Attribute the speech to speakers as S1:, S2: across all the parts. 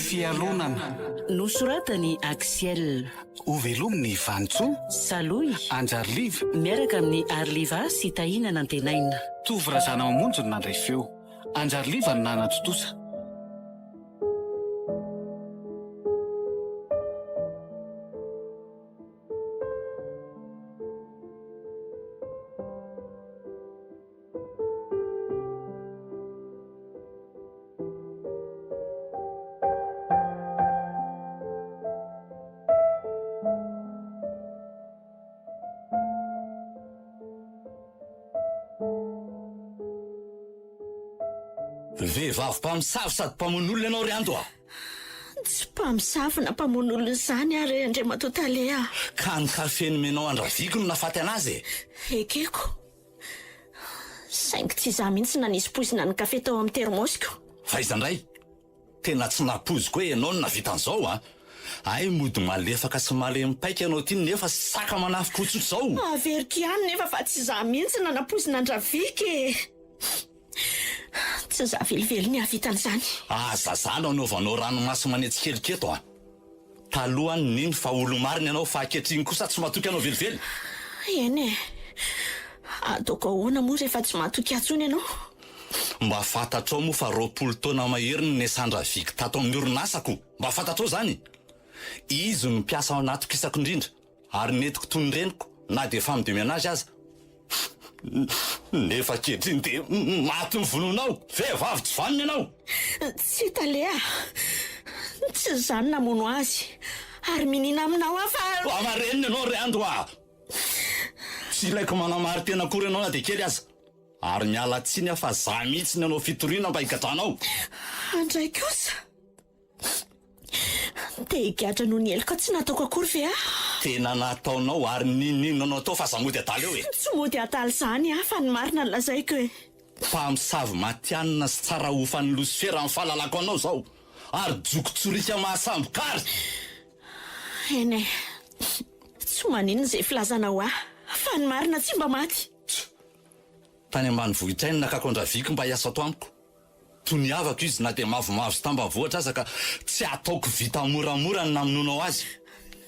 S1: fialonana
S2: nosoratany Axiel
S1: ovelomin'ny vantsoa
S2: Saloy
S1: Anjarliva
S2: miaraka amin'ny Arliva sy Tahinana Antenaina.
S1: Tovorazana mamonjy nandray feo Anjarliva ny nanatotosa.
S3: Vehivavy mpamosavy sady mpamono olona ianao ry ando a.
S4: Tsy mpamosavy na mpamono olona izany ary Andriamato Talea.
S3: Ka ny kafeny menao andraviko no nafaty anazy e.
S4: Ekeko. Saingy tsy izaho mihitsy nanisy poizina ny kafe tao amin'ny termosiko.
S3: Faizandray, tena tsy napoziko hoe ianao no navita an'izao a. Ay mody malefaka sy malemipaika ianao ty nefa saka manafika otsotro izao.
S4: Averiko ihany nefa fa tsy izaho mihitsy nanapozina andravika e. Tsy izaho velively ny havitan'izany.
S3: Zazana anaovanao ranomasy manetsikeloketo a. Talohany niny fa olo marina ianao fa ankehitriny kosa tsy mahatoky anao velively.
S4: Eny e. Ataoko ahoana moa rehefa tsy mahatoky atsony ianao?
S3: Mba fantatrao moa fa 20 taona mahery ny Sandravika tato amin'ny orinasako. Mba fantatrao zany. Izy no mpiasa ao anaty kisako indrindra ary netiko toy ny reniko na dia famidemy anazy aza. Nefa kehitriny dia maty ny vononao. Vehivavy tsy vanina ianao.
S4: Tsy Talea. Tsy izany namono azy ary minina aminao afa.
S3: Amarenina ianao ry ando a. Tsy ilaiko manamary tena akory ianao na dia kely aza. Ary miala tsiny aho fa za mihitsy ny ianao fitoriana mba hikatranao.
S4: Andray kosa. Dia higadra noho ny eloko tsy nataoko akory ve a?
S3: Tena nataonao ary ninino nanao tao fa za mody ataly eo e.
S4: Tsy mody ataly izany a fa ny marina ny lazaiko e.
S3: Mpamosavy matianina sy tsara hofan'ny Losifera amin'ny fahalalako anao zao. Ary jokotsorika mahasambokary.
S4: Eny e. Tsy maninona izay filazanao a. Fa ny marina tsy mba maty.
S3: Tany ambany vohitrainy nakako andraviko mba hiasa ato amiko. Toniavako izy na dia mavomavo sy tambavoatra aza ka tsy ataoko vita moramora ny namononao azy.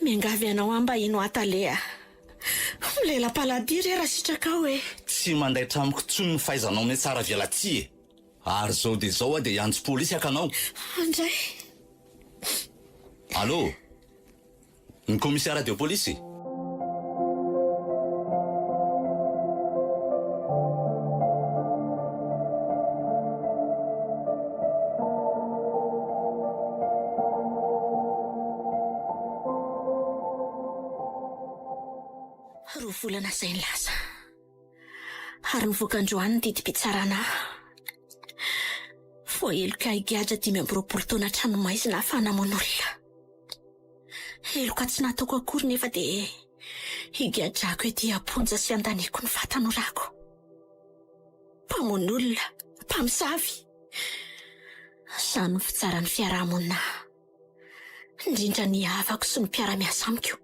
S4: Miangavy ianao amba ino Talea. Milela-paladiry raha sitrakao e.
S3: Tsy mandaitra amiko tsony ny fahaizanao ny tsara vialatsia e. Ary zao dia zao a dia hiantso polisy akanao.
S4: Andray.
S3: Allô? Ny commissaire de police?
S4: Roa volana izay ny lasa. Ary nivoaka androany ny didi-pitsarana. Voaheloka higadra 20 taona tranomaizina fanamon'olona. Heloka tsy nataoko akory nefa dia higadrako ety amponja sy andaniako ny vatanorako. Mpamon'olona, mpamosavy. Izany ny fitsaran'ny fiarahamonina. Indrindra ny havako sy ny mpiara-miasa amiko.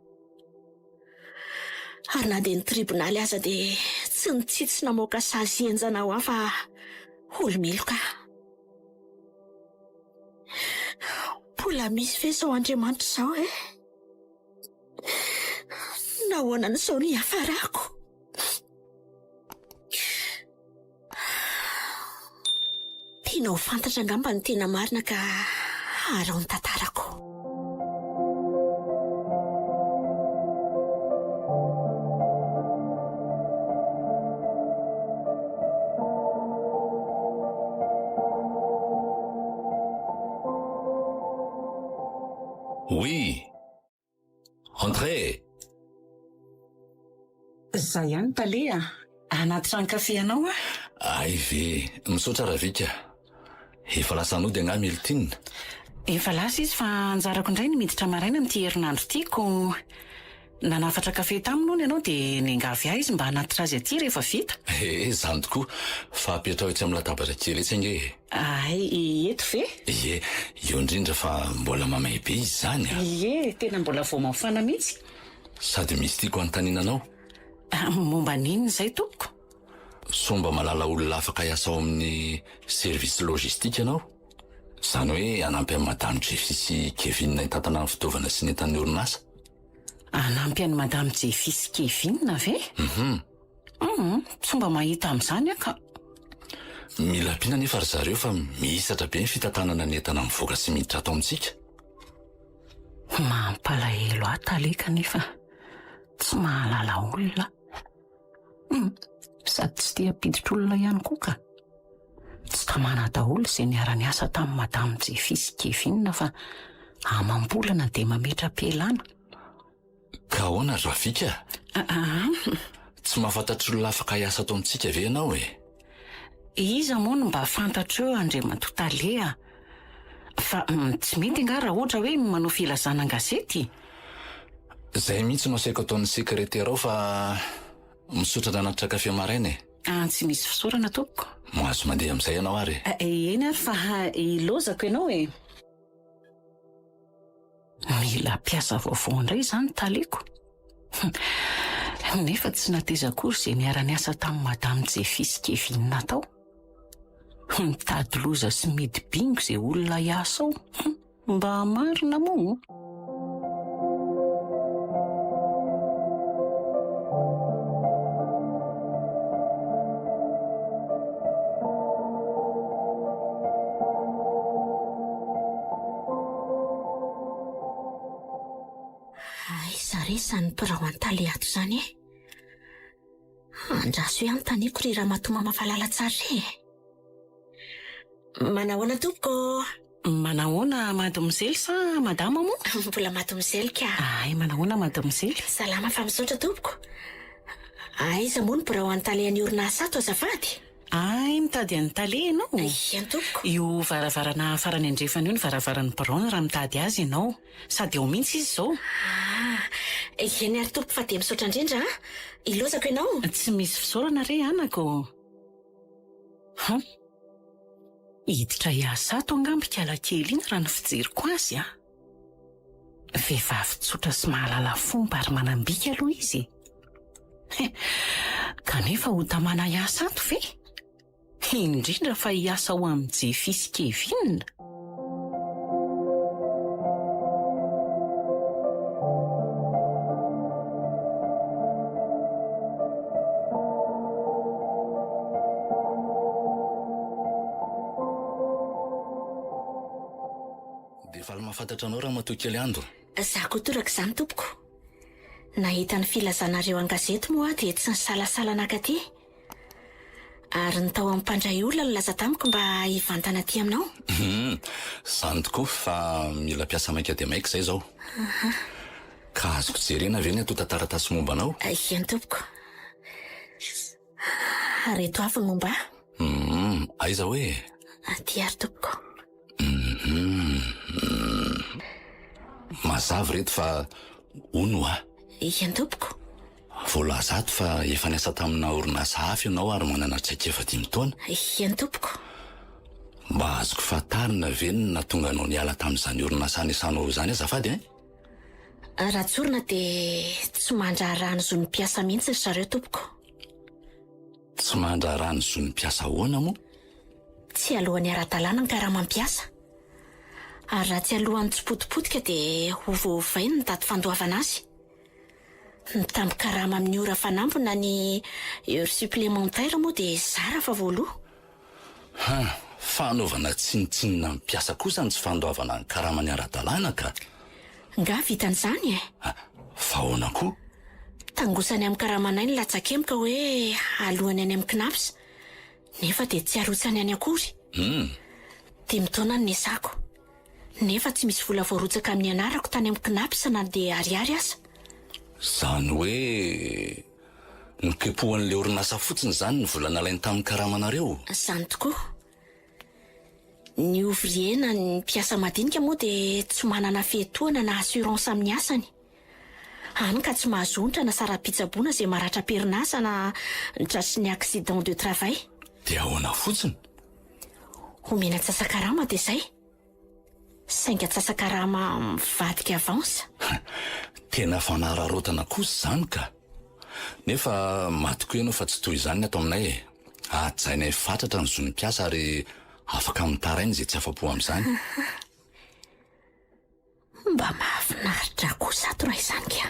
S4: Ary na dia ny tribonaly aza dia tsy nitsitsy namoaka sazy enjana ho afa olo-meloka. Mbola misy ve sao Andriamanitra izao e? Nahoana n'izao ny hafarako? Tianao fantatra angamba ny tena marina ka alao ny tantarako.
S3: Oui. Entrez.
S2: Za ihany Talea. Anaty trano kafe ianao a?
S3: Ay ve, misaotra Ravika. Efa lasa anao dia angah Melotinina.
S2: Efa lasa izy fa anjarako indray ny miditra maraina amin'ity herinandro tiako. Nanafatra kafe taminy ianao dia niangavy ahy izy mba hanatitra azy aty rehefa vita.
S3: Zany tokoa. Fa apetrao etsy amin'ny latabatra kely etsy ange.
S2: Ay, eto ve?
S3: Ie, eo indrindra fa mbola mamay be izy zany a.
S2: Ie, tena mbola vao mafana mihitsy.
S3: Sady misy tiako anontaniananao.
S2: Momba n'inona izay tompoko?
S3: Somba malala olona afaka hiasa ao amin'ny service logistique ianao? Izany hoe anampy amin'ny madame Jeffy sy Kevin hitatana ny fitaovana sy nentan'ny orinasa.
S2: Anampy an'i madame Jeffy sy Kevin ve? Tsy mba mahita amin'izany aho ka.
S3: Mila ampiana nefa ry zareo fa mihisatra be ny fitantanana ny entana mivoaka sy miditra ato amintsika.
S2: Mampalahelo aho taleka nefa tsy mahalala olona. Sady tsy tia piditra olona ihany koa ka. Tsy tamana daholo izay niara-niasa tamin'ny madame Jeffy sy Kevin fa amam-bolana dia mametra-pialana.
S3: Ka ahoana ry Rafika? Tsy mahafantatra olona afaka hiasa ato amintsika ve ianao e?
S2: Iza moa no mba fantatreo Andriamatotalea. Fa tsy mety nga raha ohatra hoe manao filazana an-gazety.
S3: Izay mihitsy no asaiko ataon'ny sekretera ao fa misotra anaty kafe maraina e.
S2: Tsy misy fisaorana tompoko.
S3: Mahazo mandeha amin'izay ianao ary.
S2: Eny ary fa ilozako ianao e. Mila mpiasa vaovao indray izany taleko. Nefa tsy nateza akory izay niara-niasa tamin'ny madame Jeffy sy Kevin tao. Mitady loza sy midy-bingo izay olona hiasa ao. Mba marina moa.
S4: Izany birao an-taly ato izany e. Andraso ihany taniako ry raha matoma mahalala tsara e. Manahoana tompoko?
S2: Manahoana mademoiselle sa madama moa?
S4: Mbola mademoiselle ka.
S2: Manahoana mademoiselle?
S4: Salama fa misaotra tompoko. Iza moa ny birao an-taly an'ny orinasa ato azafady?
S2: Mitady an'ny tale ianao.
S4: Ihany tompoko.
S2: Io varavarana farany andrefana io ny varavaran'ny Brown raha mitady azy ianao. Sady ao mihitsy izy izao.
S4: Eny ary tompo fa dia misaotra indrindra. Ilozako ianao.
S2: Tsy misy fisaorana re anako. Hiditra hiasa ato angambika alakely iny raha ny fijeriko azy Vehivavy tsotra sy mahalala fomba ary manambika aloha izy. Kanefa ho tamana hiasa ato ve? Indrindra fa hiasa ho amin'ny Jeffy sy Kevin.
S3: Dia efa mahafantatra anao raha matoa kely andro.
S4: Zaho koa toraka izany tompoko. Nahita ny filazanareo an-gazety moa dia tsy nisalasala nakaty. Ary ny tao amin'ny mpandray olona nilaza tamiko mba hivantana aty aminao.
S3: Izany tokoa fa mila mpiasa maika dia maika izay izao. Ka azoko jerena ve ny atota taratasy momba anao?
S4: Ihany tompoko. Reto avy ny momba.
S3: Aiza hoe?
S4: Aty ary tompoko.
S3: Mazava reto fa ono
S4: Ihany tompoko.
S3: Voalaza ato fa efa niasa tamina orinasa hafa ianao ary manana tsaika efa 5 taona.
S4: Ihany tompoko.
S3: Mba azoko fatarina ve ny natonga anao niala tamin'izany orinasa anisanao izany azafady e?
S4: Raha tsorina dia tsy mandrarahany zo ny mpiasa mihitsy ry zareo tompoko.
S3: Tsy mandrarahany zo ny mpiasa ahoana moa?
S4: Tsy alohan'ny ara-dalàna ny karama-mpiasa. Ary raha tsy alohan'ny tsipotipotika dia ovaovainy ny daty fandoavana azy. Mitamby karama amin'ny ora fanambona ny heure supplémentaire moa dia zara fa voaloha.
S3: Fanaovana tsinitsinina ny mpiasa kosa ny tsy fandoavana ny karamany ara-dalàna ka.
S4: Nga vitan'izany
S3: Fa ahoana koa?
S4: Tangosany amin'ny karamanay ny latsakemika hoe alohany any amin'ny knaps. Nefa dia tsy arotsany any akory. 10 taona ny niasako. Nefa tsy misy vola voarotsaka amin'ny anarako tany amin'ny knaps na dia ariary aza.
S3: Izany hoe nikepohan'ilay orinasa fotsiny izany ny vola nalainy tamin'ny karamanareo?
S4: Izany tokoa. Ny ouvrier na ny mpiasa madinika moa dia tsy manana fehetoana na assurance amin'ny asany. Hany ka tsy mahazo ontra na sara-pitsaboana izay maratra perinasa na tratry ny accident de travail.
S3: Dia ahoana fotsiny?
S4: Omena tsasakarama dia izay. Sainga tsasakarama mivadika avansa.
S3: Tena fanararotana kosa izany ka. Nefa matiko ianao fa tsy toy izany ato aminay e. Atsainay fatratra ny zo ny mpiasa ary afaka mitarainy izay tsy afa-po amin'izany.
S4: Mba mahafinaritra kosa ato raha izany ka.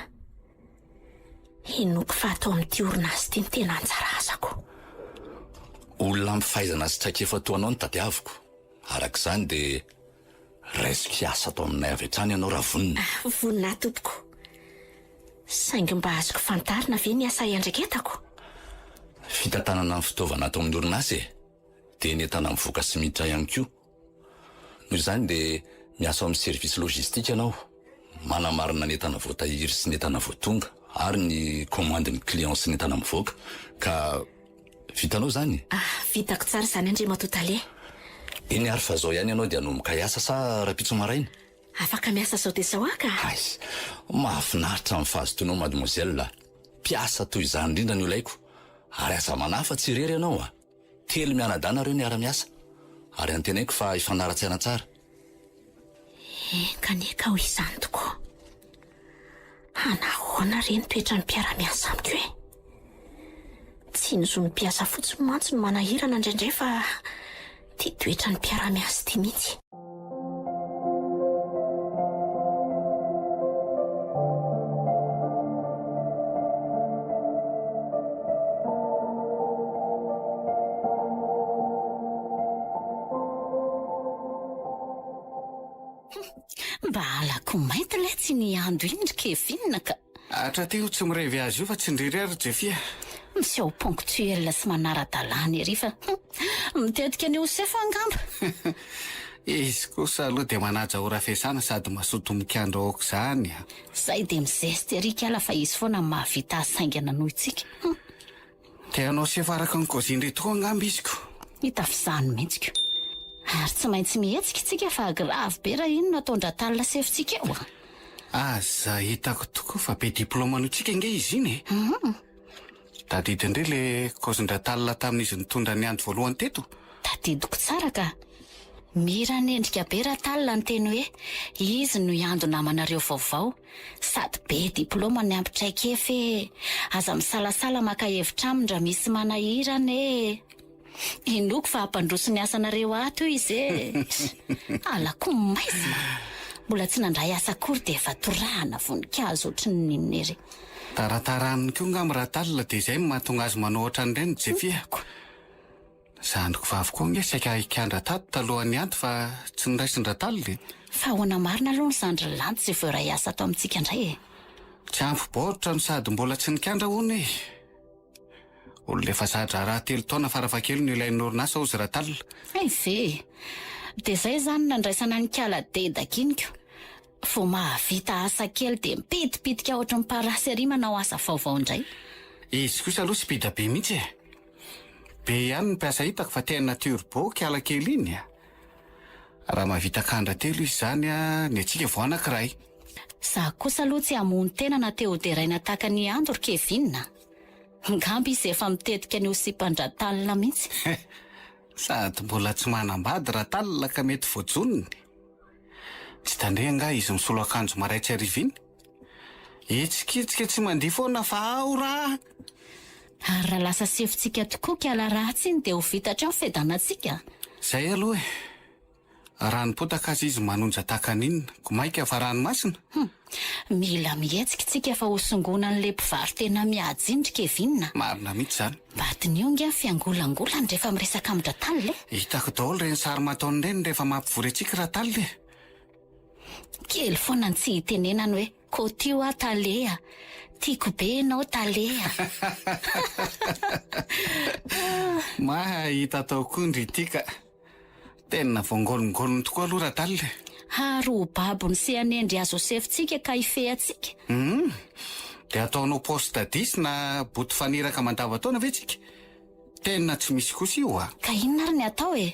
S4: Inoako fa atao amin'ity orinasa ity ny tena anjara asako.
S3: Olona mifahaizana sy traikefa toanao ny tadiaviko. Arak'izany dia resika asa atao aminay avy hatrany ianao raha vonina.
S4: Vonina tompoko. Saingy mba azoko fantarina ve ny asa iandreketako?
S3: Fitantanana ny fitaovana atao amin'ny orinasa dia ny entana mivoaka sy miditra ihany koa. Noho izany dia miasa amin'ny servisy lojistika ianao, manamarina ny entana voatahiry sy ny entana voatonga ary ny komandin'ny client sy ny entana mivoaka. Ka vitanao zany?
S4: Vitako tsara izany Andry Matotale.
S3: Iny ary fa zao ihany ianao dia hanomboka hiasa sa rapitso maraina?
S4: Afaka miasa zao dia zao aka.
S3: Ay, mahafinaritra amin'ny fahazotoanao mademoiselle. Piasa toy izany indrindra no ilaiko. Ary asa manafa tsy irery ianao a. Telo mianadana ireo ny ara-miasa. Ary antenaiko fa ifanaratsiana tsara.
S4: Kaneka ho izany tokoa. Anahoana reny toetra ny mpiara-miasa amiko e? Tsy nozony mpiasa fotsiny mantsy no manahirana indraindray fa tia toetra ny mpiara-miasa ity mihitsy.
S2: Mba halako mainty ilay tsy ny ando indry Kevin ka.
S1: Atra teo tsy mirevy azy io fa tsy ndrery ary Jeffy.
S2: Miseho ponctuel sy manara-dalàna ery fa mitetika ny Osefa angamba.
S1: Izy kosa aloha dia manaja ora fiasana sady masoto mikandro aoka izany.
S2: Zay dia mizesty ery kala fa izy foana mahavita saingana noho itsika.
S1: Tianao sefaraka ny kozindry tokoa angamba iziko.
S2: Hita fizany mihitsiko. Ary tsy maintsy mihetsika itsika fa grave be raha ino nataondra talina sefitsika eo.
S1: Aza hitako tokoa fa be diplôma antsika nge izy iny. Tadidy indray le kozindra-talina tamin'izy nitondra ny andro voalohany teto.
S2: Tadidiko tsara ka. Mira nendrika be raha talina ny teny hoe izy no iando namanareo vaovao sady be diplôma ny ampitraikefe aza misalasala maka hevitra amindra misy manahirana e. Inoko fa hampandroso ny asanareo ato izy e. Alako maizina. Mbola tsy nandray asa akory dia efa torahana voninkazo ohatry ny ninona ery.
S1: Tarataraniny koa ngam raha talina dia izay mahatonga azy manao ohatran'ireny Jeffy. Zandriko vavy koa nge saika ikandra tato talohan'ny anto fa tsy niraisindra talina.
S2: Fa hoana marina aloha ny zandry lanty izay vao iray asa ato amintsika indray e.
S1: Tsy ampy-baoritra no sady mbola tsy nikandra hono e. Olona efa zadra raha 3 taona farafakely no ilain'ny orinasa ozy raha talina.
S2: Ay ve. Dia zay zany nandraisana ny kala dedakiniko. Vao mahavita asa kely dia mipitipitika ohatry ny parasy ery manao asa vaovao indray.
S1: Izy kosa aloha sy pida be mihitsy e. Be ihany ny mpiasa hitako fa tena turbo kiala kely iny a. Raha mahavita kandra telo izy zany a, ny antsika vao anankiray.
S2: Za kosa aloha tsy hamono tena na teo deraina taka ny andro Kevin. Ngamba izy efa mitetika ny osipandra-talina mihitsy.
S1: Sady mbola tsy manambady raha talina ka mety voajonony. Tsy tandre nga izy misolo akanjo maraitsy ariviny. Itsikitsika tsy mandia foana fa ao raha.
S2: Ary raha lasa sefitsika tokoa kiala ratsy iny dia ho vitatra ny fedanantsika.
S1: Zay aloha e. Ranopotaka azy izy manonja takan'inona, ko maika fa ranomasina.
S2: Mila mihetsika tsika fa hosongona n'le mpivarotra tena miajindry Kevin.
S1: Marina mihitsy zany.
S2: Badin'io nge fiangolangolany rehefa miresaka amindra talina e.
S1: Hitako daholo reny sary mataony reny rehefa mampivory antsika raha talina e.
S2: Kely foana ny tsy hitenenany hoe kotio a talea. Tiako be ianao talea.
S1: Mahita tao kondry tika. Tena voangolongolony tokoa aloha raha talina.
S2: Haro babo ny sehanendry azo sefitsika ka ifehatsika.
S1: Dia ataonao poste 10 na boty faniraka mandava-taona ve tsika? Tena tsy misy kosa io a.
S2: Ka inona ary ny atao e?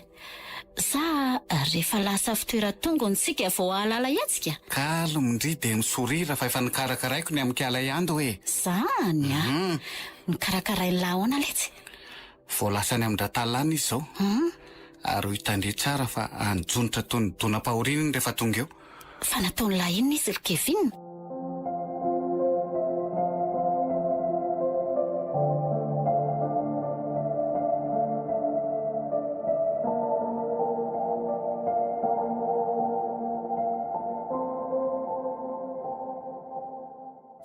S2: Sa rehefa lasa fitoeran-tongony sika vao ahalala iatsika?
S1: Kalomindry dia misorira fa efa nikarakaraiko ny amikala ihando e.
S2: Zany a. Nikarakarainy lahoana letsy.
S1: Vao lasany amindra talana izy zao. Ary ho hitandre tsara fa anjonitra tony dona-pahorininy rehefa tonga eo.
S2: Fa nataony lahinina izy ry Kevin.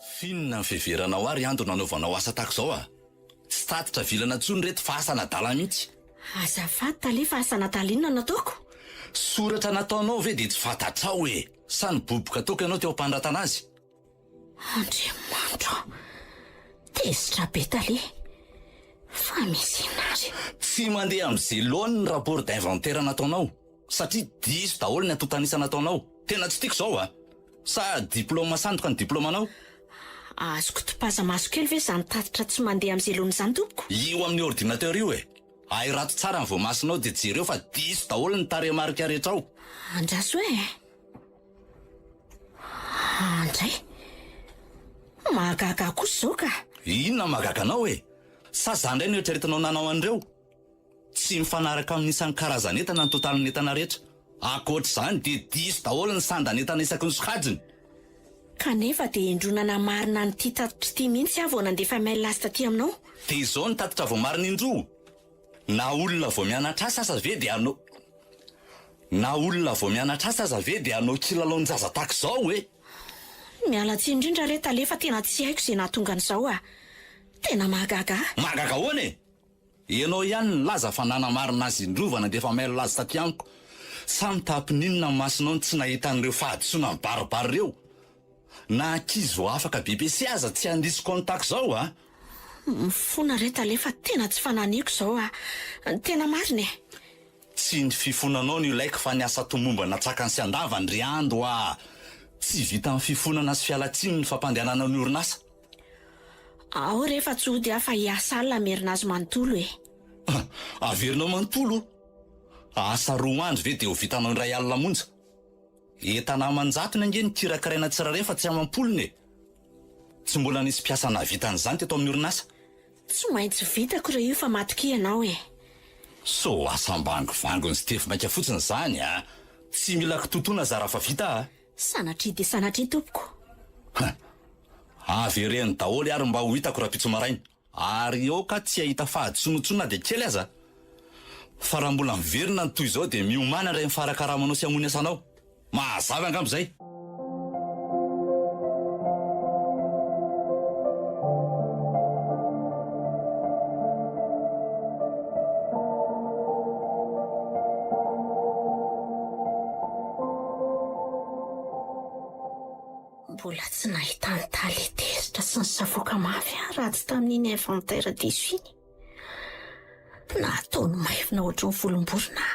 S3: Finona ny fiheveranao ary ando nanaovanao asa tahaka izao a. Tsy tatitra vilana tsony reto fa asa nadala mihitsy.
S4: Azafady tale fa asa natalinona nataoko.
S3: Soratra nataonao ve dia tsy fantatrao hoe sa ny boboka ataoko ianao teo ampanratana azy?
S4: Andriamanitra, tezitra be tale. Fa misy inazy.
S3: Tsy mandeha amin'izay loany ny rapport d'inventaire nataonao, satria diso daholo ny atotanisa nataonao. Tena tsy tiako izao a. Sa diplôma sandoka ny diplomanao?
S4: Azoko topaza maso kely ve izany tatitra tsy mandeha amin'izay loany izany tompoko?
S3: Io amin'ny ordinateur io e. Ay rato tsara ny voamasinao dia jereo fa diso daholo ny tarehimarika rehetra ao.
S4: Andraso hoe andray mahagaga kosa izao ka.
S3: Inona mahagaga anao e? Sa zany indray no eritreretinao nanao an'ireo? Tsy mifanaraka amin'isan'ny karazan'entana ny totalin'ny entana rehetra. Ankoatr'izany dia diso daholo ny sandan'entana isaky ny sokajiny.
S4: Kanefa dia indronana marina nyity tatitra ity mihitsy aho vao nandefa mail azy taty aminao.
S3: Dia izao ny tatitra vao marina indroa. Na olona vao mianatra asa aza ve dia anao kilalaon-jaza tahaka izao e?
S4: Miala tsiny indrindra re talefa tena tsy haiko izay nahatonga an'izao a. Tena mahagaga.
S3: Mahagaga hoana e? Ianao ihany ny laza fa nanamarina azy indrova nandefa mail azy taty amiko. Samy tapininona ny masonao ny tsy nahita an'ireo fahadisoana ny baribary ireo. Na ankizy vao afaka BBC aza tsy handisy contact izao a.
S4: Mifona re talefa tena tsy fananiko izao a. Tena marina e.
S3: Tsy ny fifonanao ny ilaiko fa ny asa tomomba natsaka ny sy andava ny riando a. Tsy vita amin'ny fifonana sy fialatsiny ny fampandehanana ny orinasa.
S4: Ao rehefa tsy hody afa hiasa alina merina azy manontolo e.
S3: Averinao manontolo? Asa roa andro ve dia ho vitanao ny ray alina monja? Entana manjatona ange ny kirakaraina tsirareny fa tsy amampolony e. Tsy mbola nisy mpiasa nahavita an'izany teto amin'ny orinasa?
S4: Tsy maintsy vitako re io fa matoky ianao e.
S3: So asam-bangovango sy tefy maika fotsiny izany a. Tsy mila kitotoana zara fa vita a.
S4: Sanatria dia sanatria tompoko.
S3: Avereny daholo ary mba ho hitako raha-pitso maraina. Ary eo ka tsy ahita fahadisonontsona dia kely aza. Fa raha mbola miverina ny toy izao dia miomana iray mifarakaramanao sy hamony asanao. Mahazava angambo izay.
S4: Mbola tsy nahita ny taly tezitra sy ny savoaka mafy ratsy tamin'iny inventaire diso iny. Nataony maivina ohatry ny volomborona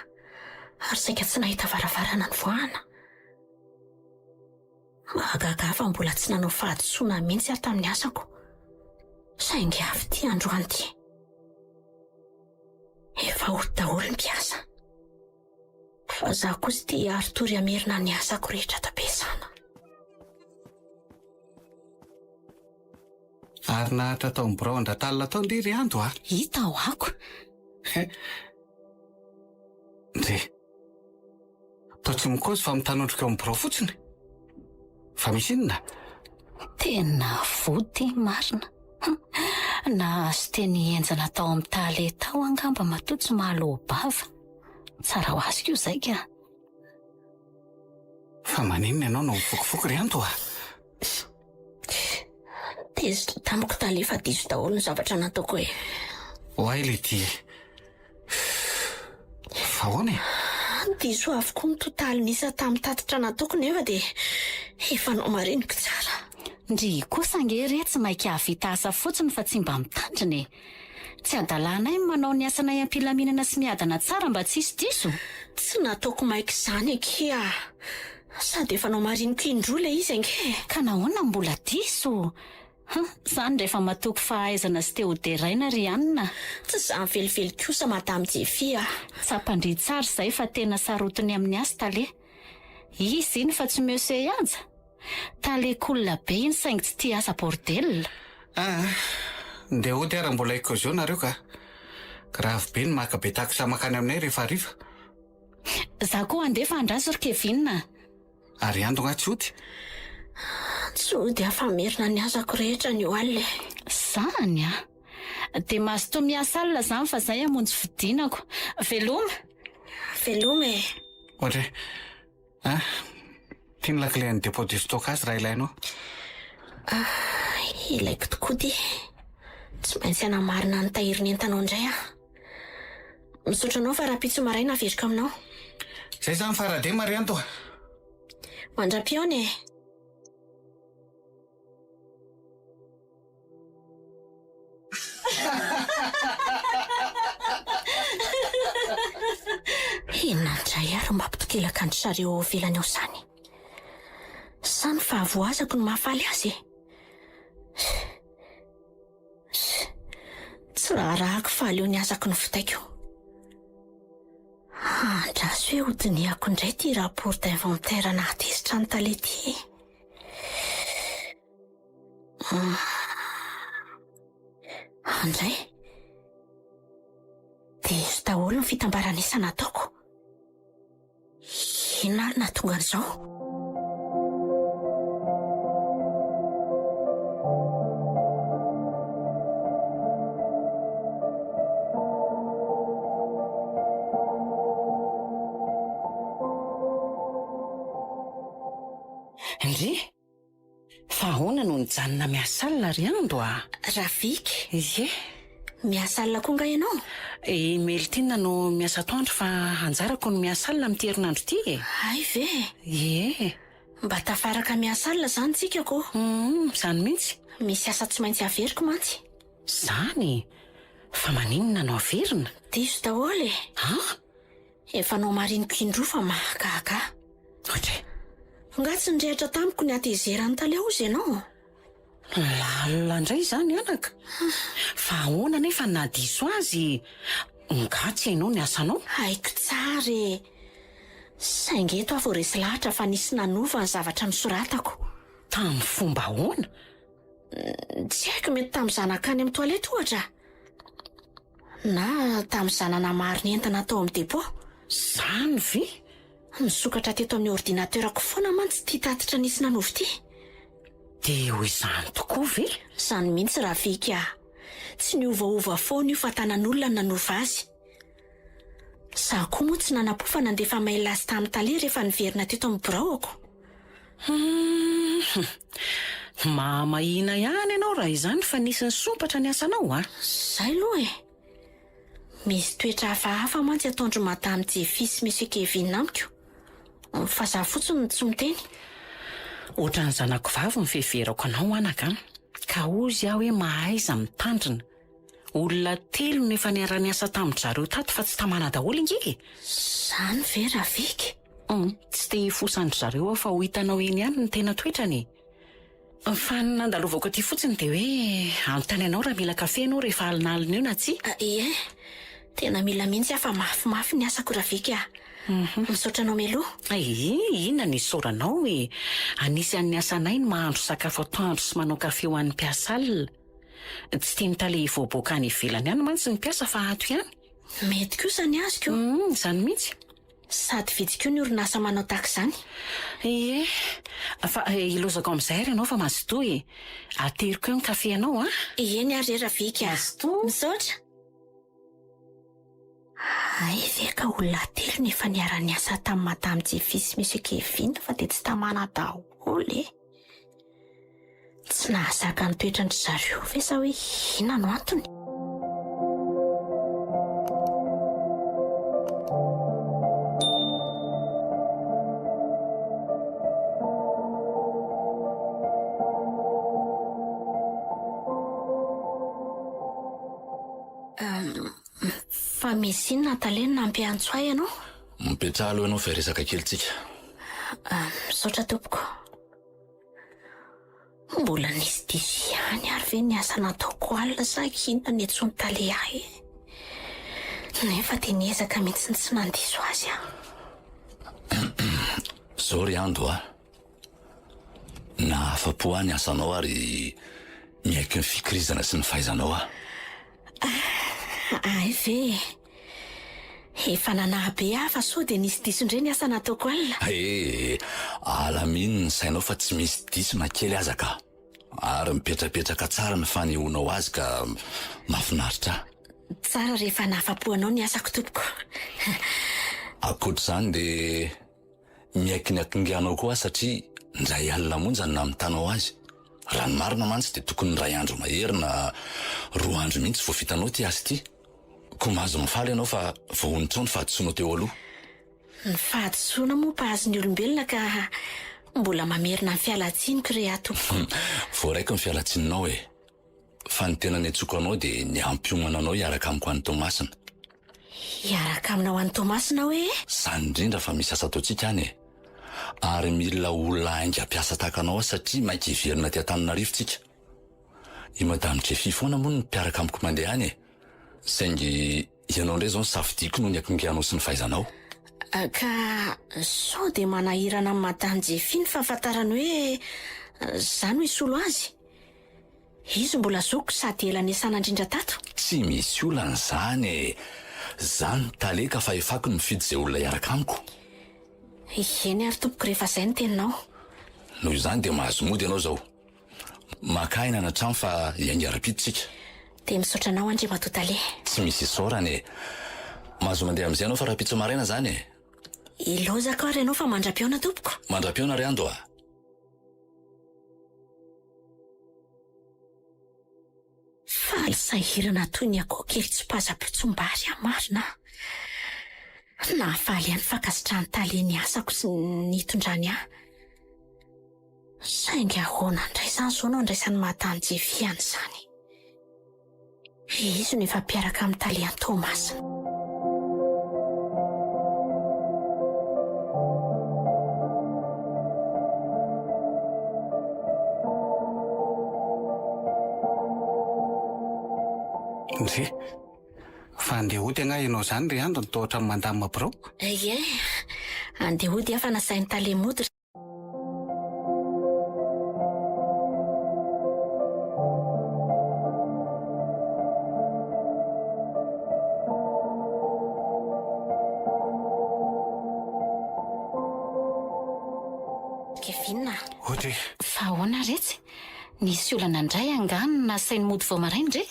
S4: ary saika tsy nahita varavarana ny voahana. Mahagaga fa mbola tsy nanao fahadisoana mihitsy aho tamin'ny asako. Saingy avy ity androany ity. Efa hody daholo ny mpiasa. Fa zaho kosa tia aritory amerina ny asako rehetra tapesana.
S1: Ary nahatra tao birao andratalina tao ndry riando a.
S2: Hita ao ako.
S1: Ndre tao tsy mikozy fa mitanondrika eo birao fotsiny. Fa misy inona?
S2: Tena vody marina. Na sy teny enjana tao amin'ny taly tao angamba matotsy mahalobava. Tsara ho azy io zay ka.
S1: Fa maninona ianao no mifokifoky riando a?
S4: Tezitra tamiko talefa diso daholo ny zavatra nataoko e.
S1: Hoay le ty. Fa hoana e?
S4: Diso avokoa ny totaly nisa tamin'ny tatitra nataoko nefa dia efa nao mariniko tsara.
S2: Ndry kosa ngery tsy maika havita asa fotsiny fa tsy mba mitandriny. Tsy adalànay manao ny asanay am-pilaminana sy miadana tsara mba tsy hisy diso.
S4: Tsy nataoko maika izany akia. Sady efa nao mariniko indroa le izy ange.
S2: Ka nahoana mbola diso? Zany rehefa matoky fahaizana sy teoderaina ry anina.
S4: Tsy izany velively kosa madame Jefia.
S2: Tsapandry tsara izay fa tena sarotiny amin'ny asa tale. Izy iny fa tsy miose aza. Tale kolona be iny saingy tsy tia asa bordel.
S1: Ndeha hody ary mbola ikozo nareo ka. Grave be ny makabe tahaka sa makany aminay rehefa hariva.
S2: Za koa andefa andraso ry Kevinina.
S1: Ary ando nga tsy hody.
S4: Tsy hody afamerina ny asako rehetra ny oalle.
S2: Zany a. Dia mazotoa miasa alina zany fa zay amonjy fidinako. Veloma?
S4: Veloma e.
S1: Ohatry. Tiany lakile ny dépôt du stockage raha ilainao.
S4: ilaiko tokoa dia tsy maintsy hanamarina ny tahiriny entanao indray aho. Misaotra anao fa raha-pitso maraina averiko aminao.
S1: Zay zany farade Marianto.
S4: Mandra-piaona e. Inona indray ary mampitokelaka ny sareo velany ao izany. Sany fa avoazako no mahafaly azy. Tsy raharahako faly eo ny azako ny fitaiko. Andraso hoe hodiniako indray ty rapport d'inventaire nahatezitra ny talety. Andray, dia izy daholo ny fitambarana isa nataoko. Inona ary nahatonga an'izao?
S5: Ndry, fa ahoana no nijanona miasa alina ry andro a?
S4: Rafika,
S5: Ie,
S4: miasa alina koa nga ianao?
S5: Melitina no miasa atoandro fa anjarako no miasa alina amin'ity herinandro ity e.
S4: Ay ve,
S5: Ie,
S4: mba tafaraka miasa alina zany tsika ko.
S5: Zany mihitsy.
S4: Misy asa tsy maintsy averiko mantsy.
S5: Zany, fa maninona no averina?
S4: Diso daholo e.
S5: Ha?
S4: Efa nao mariniko indroa fa mahagaga.
S5: Otre,
S4: Nga tsy nirehatra tamiko ny atezerany taleo izy ianao.
S5: lalina indray zany anaka. Fa ahoana nefa nadiso azy? Nga tsy hainao ny asanao?
S4: Haiko tsara e. Saingy eto aho vao resy lahatra fa nisy nanova ny zavatra nosoratako.
S5: Tamin'ny fomba ahoana?
S4: Tsy haiko mety tamin'ny zanakany amin'ny toalety ohatra. Na tamin'ny zanana mariny entana tao amin'ny depo.
S5: Zany ve?
S4: Misokatra teto amin'ny ordinateurako foana mantsy ty tatitra nisy nanova ty.
S5: Dia ho izany tokoa ve?
S4: Zany mihitsy Rafika. Tsy niovaova foana io fa tanan'olona nanova azy. Za koa moa tsy nanapo fa nandefa mail lasy tamin'ny tale rehefa niverina teto amin'ny biraoko.
S5: Mamahina ihany ianao raha izany fa nisy ny sompatra ny asanao a?
S4: Zay aloha e. Misy toetra hafahafa mantsy ataondro madame Jefis Monsieur Kevin amiko. Fa za fotsiny tsy miteny.
S5: Ohatra ny zanako vavy mifeverako anao anaka, ka ozy aho hoe mahaiza mitandrina. Olona 3 no efa niara niasa tamin'ny zareo tato fa tsy tamana daholo inge.
S4: Zany ve Rafika?
S5: Tsy te hifosandry zareo aho fa ho hitanao eny ihany ny tena toetrany. Fa nandalovako aty fotsiny dia hoe anontany anao raha mila kafe ianao rehefa alinalina eo na tsy?
S4: Ie, tena mila mihitsy aho fa mafimafy ny asako Rafika. Misaotra anao meloa.
S5: Inona ny soranao e? Anisan'ny asanay ny mahandro sakafo atoandro sy manao kafe ho an'ny mpiasa alina. Tsy tia mitale voaboaka any ivelany ihany mantsy ny mpiasa fa ato ihany.
S4: Mety kosa ny azoko.
S5: Zany mihitsy.
S4: Sady vitsiko ny orinasa manao tahaka izany.
S5: Ie, fa ilozako amin'izay ary ianao fa mazotoa e. Ateriko eo ny kafe anao a?
S4: Ie ny ary Rafika. Misaotra. Ay ve ka olona 3 nefa niara-niasa tamin'ny madame Jefis Monsieur Kevin fa dia tsy tamana daholo e. Tsy nahazaka ny toetrandry zareo ve sa hoe inona no antony? Fa misy inona taleny nampiantso ahy ianao?
S3: Mipetraha aloha ianao fa resaka kelitsika.
S4: Misaotra tompoko. Mbola nisy diso ihany ary ve ny asa nataoko alina sa inona ny antsony tale ahy. Nefa dia niezaka mihitsy tsy nandiso azy aho.
S3: Zao ry ando a. Na afa-po any asanao ary miaiky ny fikirizana sy ny fahaizanao a.
S4: Ay ve. Efa nanahabe aho fa sao dia nisy diso indray ny asa nataoko alina.
S3: Alaminy ny sainao fa tsy misy diso na kely aza ka. Ary mipetrapetraka tsara ny fanehoanao azy ka mahafinaritra.
S4: Tsara rehefa nahafa-po anao ny asako tompoko.
S3: Akoatr'izany dia miaiky ny akinganao koa satria ndray alina monjany na mitanao azy raha ny marina mantsy dia tokony 2 andro maherina 2 andro mihitsy vao vitanao ty asy ty. Ko mahazo mifaly ianao fa voahonontsao ny fahadisoanao teo aloha.
S4: Ny fahadisoana moa mpahazo ny olombelona ka mbola mamerina ny fialatsiniko re ato.
S3: Voaraiko ny fialatsinonao e. Fa ny tena ny atsoako anao dia ny ampionana anao hiaraka amiko an'ny Tomasina.
S4: Hiaraka aminao an'ny Tomasina hoe?
S3: Zany indrindra fa misy asa ataontsika any e. Ary mila olona aingam-piasa tahaka anao satria mainka hiverina ty Antananarivo tsika. I Madame Jeffy foana moa ny mpiaraka amiko mandeha any e. Saingy ianao indray zao ny safidiko noho ny akingeanao sy ny fahaizanao.
S4: Ka sao dia manahirana amin'ny Madame Jeffy ny fahafantarany hoe zany hoe solo azy. Izy mbola zoko sady ela niasana indrindra tato.
S3: Tsy misy olana zany e. Zany taleka fa efako mifidy izay olona hiaraka amiko.
S4: Eny ary tompoko rehefa izay ny teninao.
S3: Noho izany dia mahazo mody ianao zao. Maka ina an-trano fa hiainga-rapiditsika.
S4: Dia misaotra anao Andry Matotale.
S3: Tsy misy isaorany e. Mahazo mandeha amin'izay ianao fa rapitso maraina zany e.
S4: Ilozako ary ianao fa mandra-piona tompoko.
S3: Mandra-piona ry ando a.
S4: Faly sahirana toy ny akoho kely tsy paza-pitsombary marina. Nahafaly ihany fakasitrany tale ny asako sy ny itondrany ahy. Saingy ahoana indray zany zao no andraisan'ny Madame Jeffy an'izany. Izy no efa mpiaraka amin'ny talian'i Tomasina.
S1: Ndre fa andeha hody agna ianao zany ry andro nitohatra amin'ny Madame Brao.
S4: Ie, andeha hody aho fa nasain'ny talemody. Kevinna.
S1: Ohatra
S2: Fa ahoana retsy? Nisy olana indray angano na sainy mody vao maraina ndre?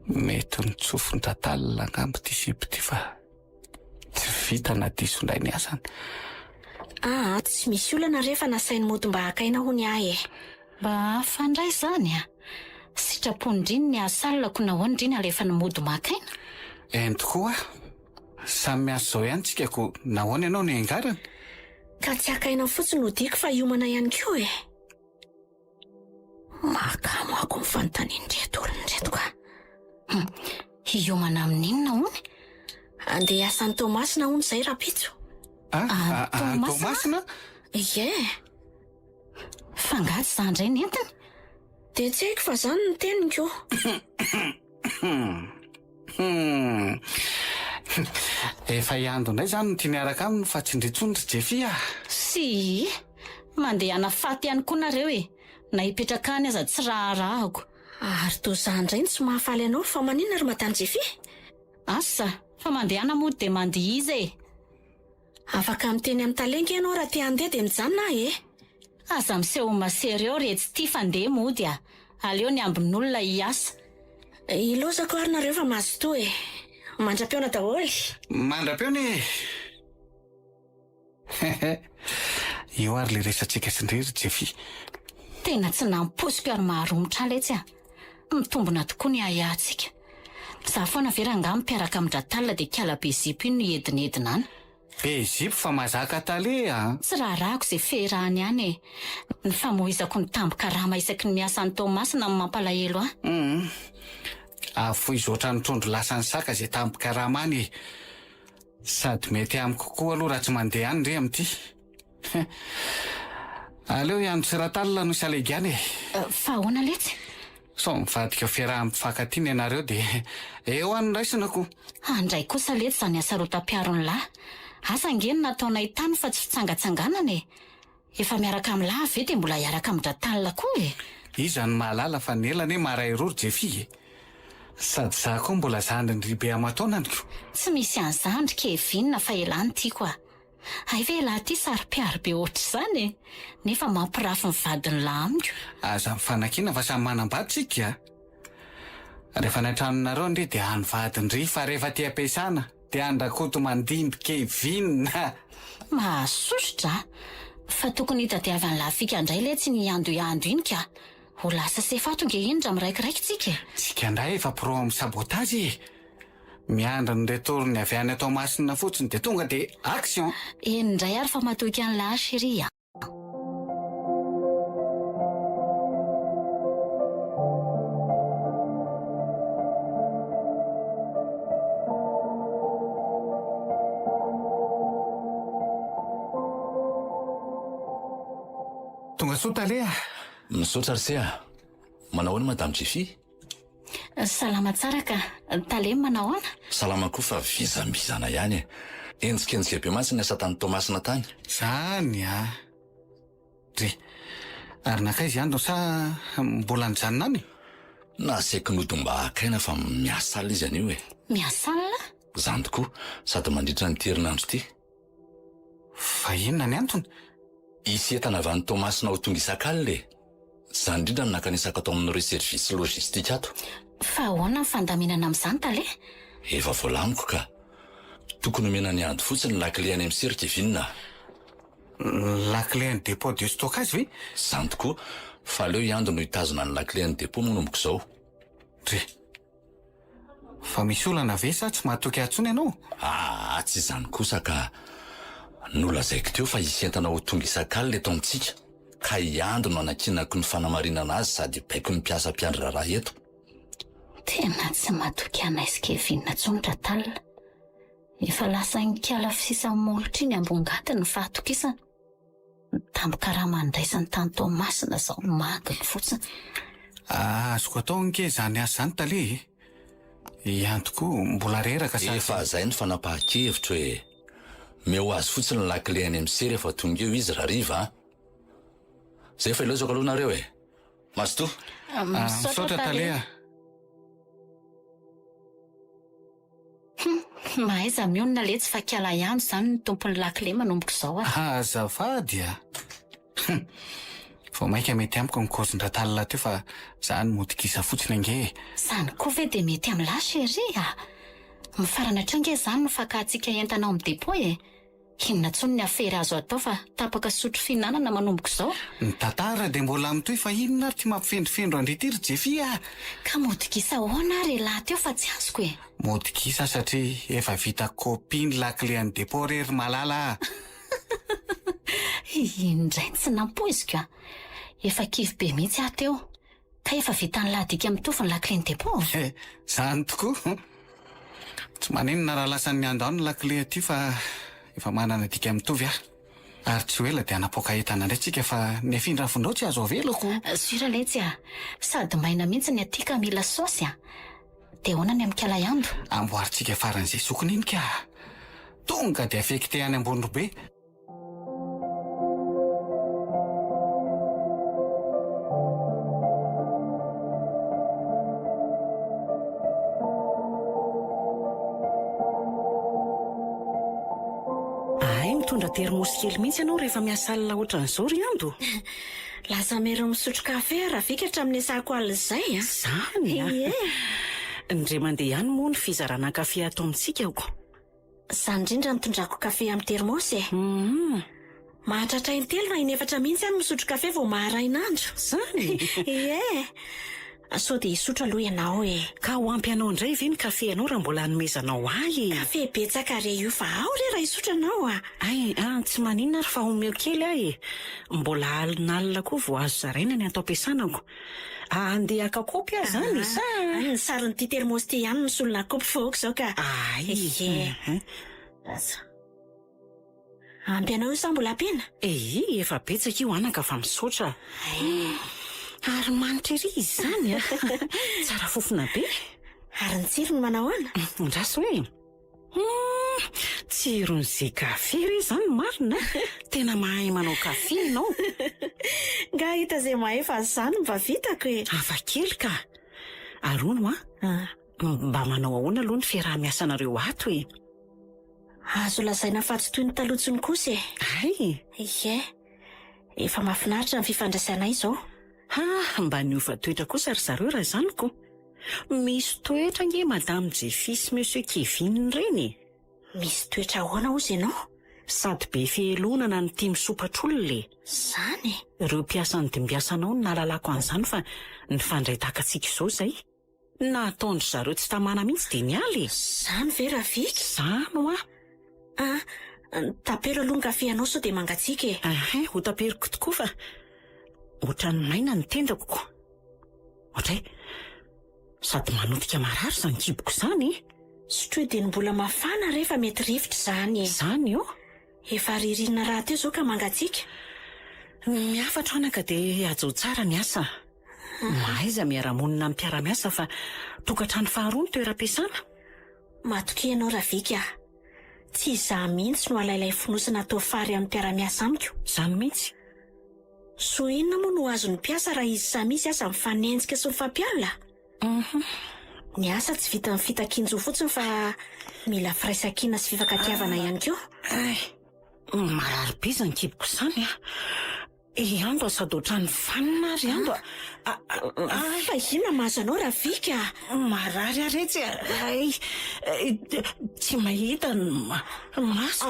S1: mety ny tsofon-dratalina angambo ty siby ty fa tsy vita na diso indray ny asany.
S4: Tsy misy olana rehefa nasainy mody mba hakaina ho ny ahy e.
S2: Mba fandray zany a. Sitrapondriny ny asalako na hoany driny rehefa ny mody makaina.
S1: Eny tokoa, samy miaso zao ihany tsika ko nahoana ianao ny angarany.
S4: Ka tsy hakaina fotsiny ho diako fa hiomana ihany koa e. Makamo ako mifanontaniany reto olona reto ka.
S2: Hiomana amin'inona hony?
S4: Andeha asan'ny Tomasina hony izay rapitso.
S1: Tomasina?
S4: Ie.
S2: Fangatsy zany indray ny entiny?
S4: Dia tsy haiko fa zany ny teniko.
S1: Efa iando indray zany no tia niaraka aminy fa tsy ndritsondry Jeffy a.
S2: Si, mandeha anafaty ihany koa nareo e. Na hipetraka any aza tsy raharahako.
S4: Ary toa zany indray tsy mahafaly anao fa maninona ary Madame Jeffy?
S2: Asa, fa mandeha ana mody dia mandeha izy e.
S4: Afaka miteny amin'ny talenga ianao raha tia handeha dia mijanona e.
S2: Aza miseho masery eo re tsy tia fandeha mody a. Aleo ny ambin'olona hiasa.
S4: Ilozako ary nareo fa mahazo toa e. Mandra-piona daholo.
S1: Mandra-piona e. Io ary le resantsika sindriry Jeffy.
S2: Tena tsy namposiko ary maharomotra letsy a. Mitombona tokoa ny ahiahtsika. Za foana vera nga mipiaraka amin'ny-dratalina dia kialabe zipo iny no edinedina any.
S1: Be zipo fa mazaka tale a.
S2: Tsy raharahako izay ferahany ihany e. Ny famohizako ny tambo-karama isaky ny miasan'ny Tomasina amin'ny mampalahelo ahy.
S1: Avoy zoatra ny trondro lasany saka izay tambo-karama any e. Sady mety amiko kokoa aloha raha tsy mandeha any ndre amin'ity. Aleo ihany sy ratalina no salegiany e.
S2: Fa ahoana letsy?
S1: So mivadika fiaraha-mifankatia ianareo dia eo any raisinako.
S2: Andray kosa letsy zany asarota-piaro ny lahy. Asa ngeny nataonay tany fa tsy fitsangatsanganana e. Efa miaraka amin'ny lahy ve dia mbola hiaraka amin'ny-dratalina koa e.
S1: Iza ny mahalala fa ny elany maray rory Jeffy e. Sady za koa mbola zandriny ribe amataonanyko.
S2: Tsy misy an'izandry Kevinna fa elany tiako a. Hay ve lahy ty sary-piaro be ohatr' izany e. Nefa mampirafy ny vadiny lahy amiko.
S1: Aza mifanakina fa samy manambaditsika. Rehefa ny antranonareo ndre dia hany vadiny fa rehefa ty ampiasana dia andrakoto mandimby Kevinna.
S2: Mahasosotra. fa tokony hitadiavany lafika indray ilay tsy niandoiando iny ka ho lasa sefatonge indra miraikiraikitsika
S1: tsika ndray efa pro amin'ny sabotazy miandra ny retorony avy any atao masina fotsiny dia tonga dia action
S2: indray ary fa matoky an'la chérie
S1: tonga soa talea
S3: misaotra rysea manao ahoana madame Jeffy
S2: salama tsara ka tale manao ana
S3: salama koa fa vizambizana ihany enjikenzika be mantsy ny asa tany Tomasina tany
S1: zany ry ary nakaizy andro sa mbola nijanona any
S3: nasaiko nodom-ba akaina fa miasa ala izy anio
S2: miasalina
S3: zany tokoa sady mandritra ny terinandro ty
S1: fa inona ny antony
S3: isy entana avy any Tomasina ho tonga isakaly le zany indrindra no nakanisaka atao amin'ireo service logistika ato
S2: fa ahoana ny fandaminana amin'izany tale
S3: efa voalaniko ka tokony omena ny ando fotsiny lakile any amin'ny sirika vinina
S1: lakile ny dépôt de stockage ve
S3: zany tokoa fa leo iando no hitazona ny lakile ny dépôt monomboka izao
S1: ry fa misy olana ve sa tsy mahatoky atsony ianao
S3: tsy izany kosa ka nolazaiko teo fa isy entana ho tonga isakaly le taontsika ka iando no anakinako ny fanamarinana azy sady baiko ny mpiasa mpiandry raharaha eto
S2: tena tsy mahatoky anaisika vinina tsonitra talina efa lasa nikala fisisa-molitra iny ambongatiny fahatokisana tamboka raha mandraisany tany Tomasina zao maginy fotsiny
S1: azoko atao nke zany asa zany tale ihany tokoa mbola reraka sa
S3: efa zay ny fanapahan-kevitra hoe meo azy fotsiny ny lakile any amin'ny sery efa tonga eo izy rahariva zay fa ilozako alohanareo masto
S1: misaotra talea
S2: mahaiza mionona le tsy fa kiala ihany zany ny tompony lakile manomboka izao
S1: azafady vao maika mety amiko nikozindraha talina teo fa zany modikisa fotsiny ange
S2: zany koa ve dia mety amin'la chérie mifarana hatreo zany no fakahantsika entanao amin'ny dépôt inona tsony ny afery azo atao fa tapaka sotro fihinanana manomboka izao
S1: ny tantara dia mbola amitoy fa inona ary ty mampifendrifendro andrity ry Jeffy
S2: ka modikisa ahoana ary lahy teo fa tsy azoko
S1: modikisa satria efa vita kopiny lakile any dépôt rery malala
S2: indray tsy nampoiziko efa kivy be mihitsy aho teo ka efa vita ny ladika mitofy ny lakile ny dépôt
S1: zany tokoa tsy manenona raha lasan'ny andao ny lakile aty fa efa manana dika mitovy ary tsy hoela dia anapoka entana indray tsika fa ny afindra fondreo tsy azo avelako
S2: siraletsy sady maina mihitsy ny aty ka mila saosy dia ahoana ny amikala iando
S1: amboaritsika faran'izay sokony iny ka tonga dia afekite any ambony robe
S5: mitondra termosy kely mihitsy ianao rehefa miasa alina ohatran'izao ry ando
S4: lasa mero misotro kafe raha vikatra amin'ny asako alina izay
S5: zany indray mandeha ihany moa ny fizarana kafe atao amintsika aoko
S4: zany indrindra nitondrako kafe amin'ny termosy mahatratra intelo na inefatra mihitsy any misotro kafe vao maharainandro
S5: zany
S4: sao dia hisotro aloha ianao
S5: ka ho ampy anao indray ve ny kafe anao raha mbola hanomezanao ahy
S4: kafe betsaka re io fa ao re raha hisotro anao
S5: tsy maninona ary fa homeo kely mbola alinalina koa vao azo zaraina ny atao ampiasanako andeha akakopy ahy zany sa
S4: ny sarin'ity termosy ty ihany misolona kopy foako zao ka ampy anao io sa mbola ampiana
S5: efa betsaka io anaka fa misaotra ary manitra ery izy zany tsara fofona be
S4: ary ny tsirony manao ana
S5: ndraso hoe tsiron'izay kafe re zany marina tena mahay manao kafe ianao
S4: nga hita zay mahay fa zany mba vitako
S5: hafa kely ka arono mba manao ahoana aloha ny fiaraha-miasanareo ato
S4: azo lazaina fa tsy toy ny talotsony kosa efa mahafinaritra ny fifandraisanay izao
S5: mba niova toetra kosa ry zareo raha zaniko misy toetra nge madame Jeffy sy monsieur Kevin reny
S4: misy toetra ahoana ozy ianao
S5: sady be fielonana ny tia misopatr'olona
S4: Zany?
S5: ireo mpiasany dimbiasanao no nahalalako an'izany fa ny fandray takantsika izao izay nataondry zareo tsy tamana mihitsy dia nialy
S4: Zany ve Rafika?
S5: zany ho
S4: Ah, tapero aloha ny kafe anao sao dia mangatsiaka e.
S5: ho taperiko tokoa fa ohatran'ny maina ny tendako ohatray sady manotika marary izany kiboko izany
S4: Sotroe dia ny mbola mafana rehefa mety rivotra zany.
S5: izany io
S4: Efa ririnina raha teo zao ka mangatsiaka.
S5: miafatra anaka dia ajo tsara ny asa mahaiza miara-monina amin'ny mpiara-miasa fa tokantrano faharoa ny toeram-piasana
S4: Matoky ianao Rafika. Tsy izaho mihitsy no alailay fonosana atao fary amin'ny mpiara-miasa amiko.
S5: izany mihitsy
S4: So inona moa no azon'ny mpiasa raha izy samy izy asa mifanenjika sy mifampialina? Ny asa tsy vita ny fitakinjo fotsiny fa mila firaisan-kina sy fifankatiavana ihany koa.
S5: marary be izany kiboko izany iando sady ohatrany fanina ary ando
S4: Fa inona mahazo anao Rafika?
S5: marary aretsy tsy mahita ny maso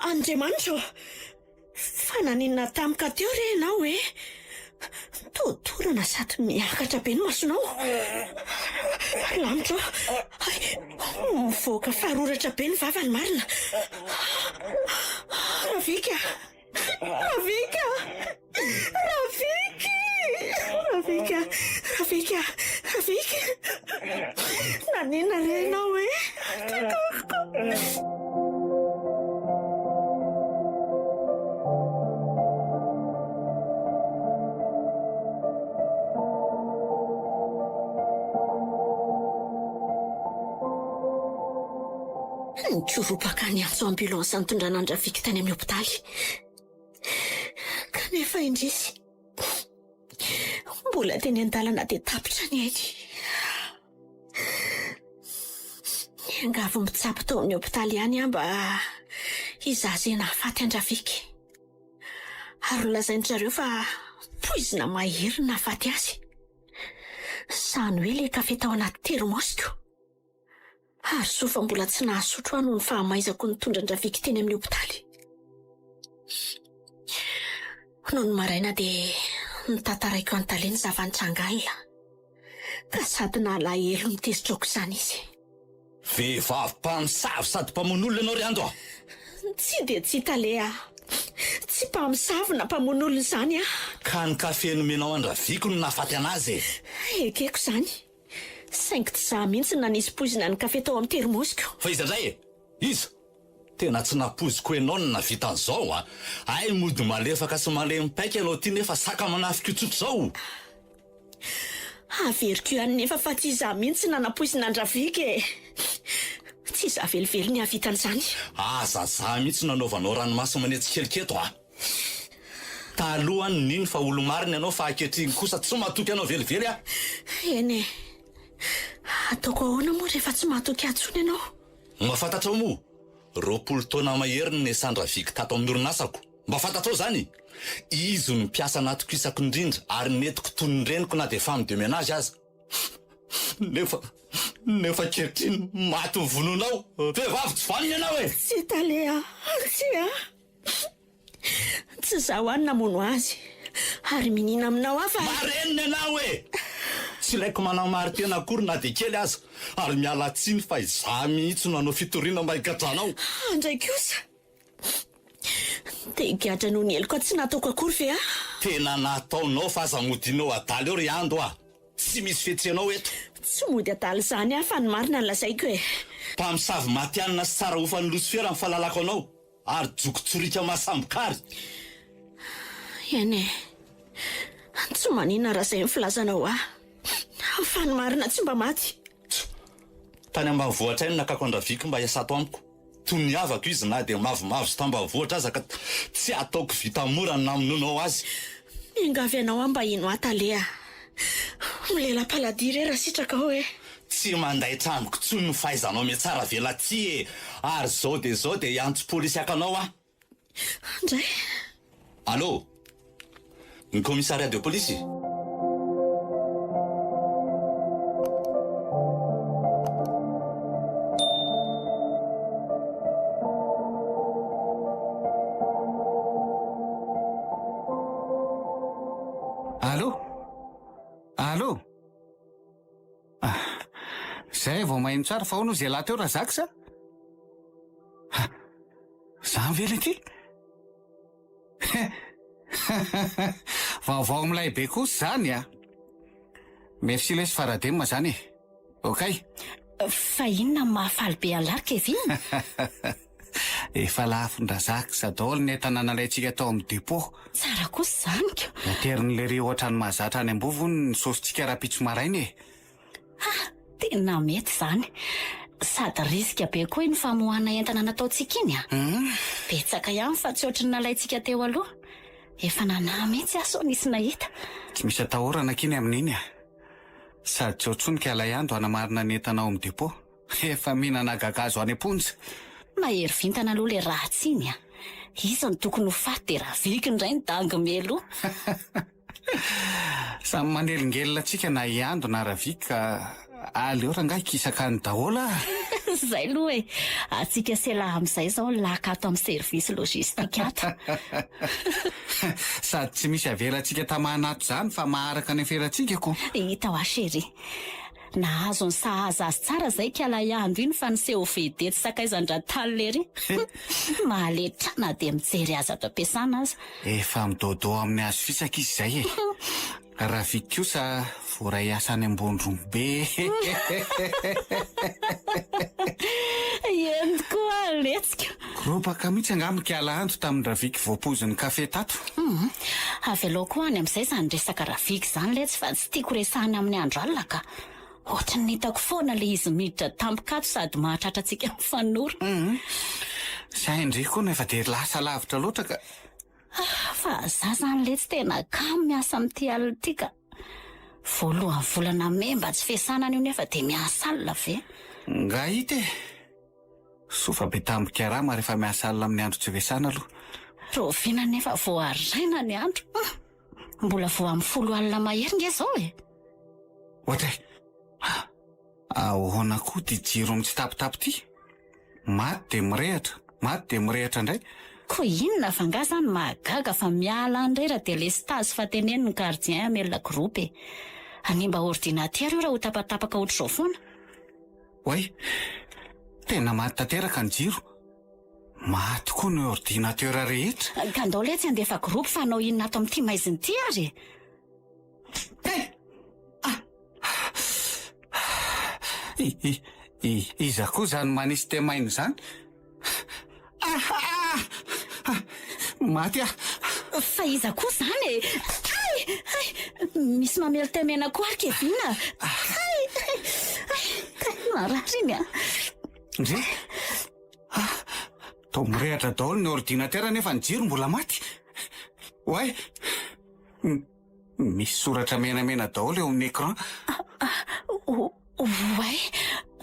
S4: Andriamanitra, fa naninona tamika teo re ianao e? Totorana sady miakatra be ny masonao. Lamitra, mivoaka faroratra be ny vavany marina. Rafika! Rafika! Rafika! Rafika! Rafika! Rafika! Naninona re ianao e? Nikoropaka ny antso ambulansy nitondrana ny Rafika tany amin'ny hopitaly. Kanefa indrisy mbola teny an-dalana dia tapitra ny ainy. Niangavo mitsapo tao amin'ny hopitaly ihany aho mba hizazena hafaty an Rafika. Ary lazainy zareo fa poizina mahery ny hafaty azy. Sany hoe le kafe tao anaty termosiko. Ary sofa mbola tsy nahasotro ano ny fahamaizako nitondra ny Rafika teny amin'ny hopitaly. Noho ny maraina dia nitantaraiko an-taleny zavan-tsangalina. Ka sady nalahelo mitezitra aoka izany izy.
S3: Vehivavy mpamosavy sady mpamono olona ianao ry ando
S4: Tsy dia tsy talea. Tsy mpamosavy na mpamono olona izany
S3: ka ny kafe nomenao any Rafika no nahafaty anazy
S4: Ekeko izany. Saingy tsy izaho mihitsy nanisy poizina ny kafe tao amin'ny termosiko.
S3: fa iza indray iza tena tsy napoziko ianao no navita an'izao ay mody malefaka sy malemipaika ianao ty nefa saka manafika itsotro zao
S4: Averiko ihany nefa fa tsy izaho mihitsy nanapoizina ny Rafika e. Tsy izaho velively ny havita an'izany.
S3: aza za mihitsy nanaovanao ranomasy manetsy keliketo taloha niny fa olo mariny ianao fa aketriny kosa tsy matoky ianao velively
S4: Eny e. Ataoko ahoana moa rehefa tsy mahatoky atsony ianao?
S3: mahafantatra mo 20 taona mahery ny Sandra Rafika tato amin'ny orinasako mba fantatrao zany izy no mpiasa anatiko isako indrindra ary netiko toy ny reniko na dia femme de ménage aza nefa kehitriny maty ny vononao vehivavy tsy vaniny ianao e
S4: Tsy talea. Tsy izaho any namono azy. Ary minina aminao afa.
S3: marenina ianao e tsy laiko manamary tena akory na dia kely aza ary miala tsiny fa izaho mihitsy no anao fitoriana maikatranao
S4: Andray kosa. Dia gadra noho ny heliko tsy nataoko akory ve
S3: tena nataonao fa aza modinao adaly eo ry ando tsy misy fihetsehanao eto
S4: Tsy mody adaly izany fa ny marina ny lazaiko e.
S3: mpamosavy matyanina sy tsara hofan'ny losifera ny fahalalako anao ary jokotsorika mahasambokary
S4: Eny e. Tsy manina raha izay ny filazanao fa ny marina tsy mba maty.
S3: tany ambanivohitra iny nakako any Rafika mba hiasato amiko toy ny havako izy na dia mavomavo sy tambanivohitra aza ka tsy ataoko vita mora namononao azy
S4: Miangavy anao mba ino atalea. Milela-paladiry raha sitraka ao e.
S3: tsy manday tramiko tsoy ny fahaizanao mihatsara velatsy ary zao dia iantso polisy akanao
S4: Andray.
S3: Allô ny commissariat de police
S1: Allô? Allô? Zay vao mahino tsara fa hono zay lahy teo raha zaka sa? Za mively ty? Vaovao amilay be kosa zany a. Merci lesy farademma zany e. Okay?
S2: Fa inona mahafaly be alary Kevin?
S1: Efa lafon-drazaka sa daholo ny entana nalaintsika tao amin'ny depôt.
S2: Tsara kosa zany ko.
S1: Naterin'le ry ohatrany mahazatra any ambovy ny saositsika rapitso maraina e.
S2: Tena mety zany. Sady risika be koa iny famohana entana nataontsika iny a. Betsaka ihany fa tsy ohatry ny nalaintsika teo aloha. Efa nanahy mihitsy aso nisy nahita.
S1: Tsy misy atahorana kiny amin'iny a. Sady tsy ohatsonika alaiandro hanamarina ny entana ao amin'ny depôt. Efa mihinana gagazo any am-ponja.
S2: Mahery vintana aloha le ratsy iny a. Iza ny tokony ho faty de raha viky indray ny dangy melo.
S1: Samy manelingelina tsika na iando na ravika ka aleora nga ikisaka ny dahola.
S2: Zay aloha e. Atsika sela amin'izay zao laka ato amin'ny servisy logistika ato.
S1: Sady tsy misy avelatsika tamanato zany fa maharaka ny aferatsika ko.
S2: Hita ho chéri. Nahazo ny sahaza azy tsara zay kialaiandro iny fa niseho vedety sakaizan-drataly lery. Mahaletrana de mijery azy ato ampiasana aza.
S1: Efa midodo amin'ny hazo fisaka izy zay e. Raha viky kosa voray asa any ambondrony be.
S2: Eny koa aletsika.
S1: Ropaka mihitsy angamika alahandro tamin'ny raviky voapoziny kafe tato.
S2: Avy aloha koa any amin'izay zany resaka raviky zany letsy fa tsy tiako resahany amin'ny andro alina ka. Ohatry ny hitako foana le izy miditra tampikato sady mahatratra antsika mifanora.
S1: Zay indray koa nefa de lasa lavitra loatra ka.
S2: Fa za zany letsy tena kamo miasa amin'ity alina ity ka. Voalohany volana memba tsy fiasana io nefa de miasa alina ve?
S1: Nga hita e. Sofa be tambika rama rehefa miasa alina amin'ny andro tsy fiasana aloha.
S2: Rovina nefa voaraina ny andro. Mbola voa amin'ny 10 alina mahery nge zao e.
S1: Ohatra e. Ahoana koa ty jiro amin'ny tsy tapitapy ty? Maty de mirehatra indray.
S2: Ko inona fa nga zany mahagaga fa miala andray raha de le stage fa teneny ny gardien amelona groupe e. Animba ordinateur io raha ho tapatapaka ohatr'izao foana.
S1: Oay, tena maty tanteraka ny jiro. Maty koa ny ordinateur rehetra.
S2: Ka ndao letsy andefa groupe fa anao inona ato amin'ity maiziny ty ary.
S1: Iza koa zany manisy temainy zany. Maty
S2: Fa iza koa zany e. Misy mamelo temena koa ary Kevina. Marary iny a.
S1: Ndre? Tao mirehatra daholo ny ordinateur nefa ny jiro mbola maty. Oay, misy soratra menamena daholo eo amin'ny écran.
S2: Oay,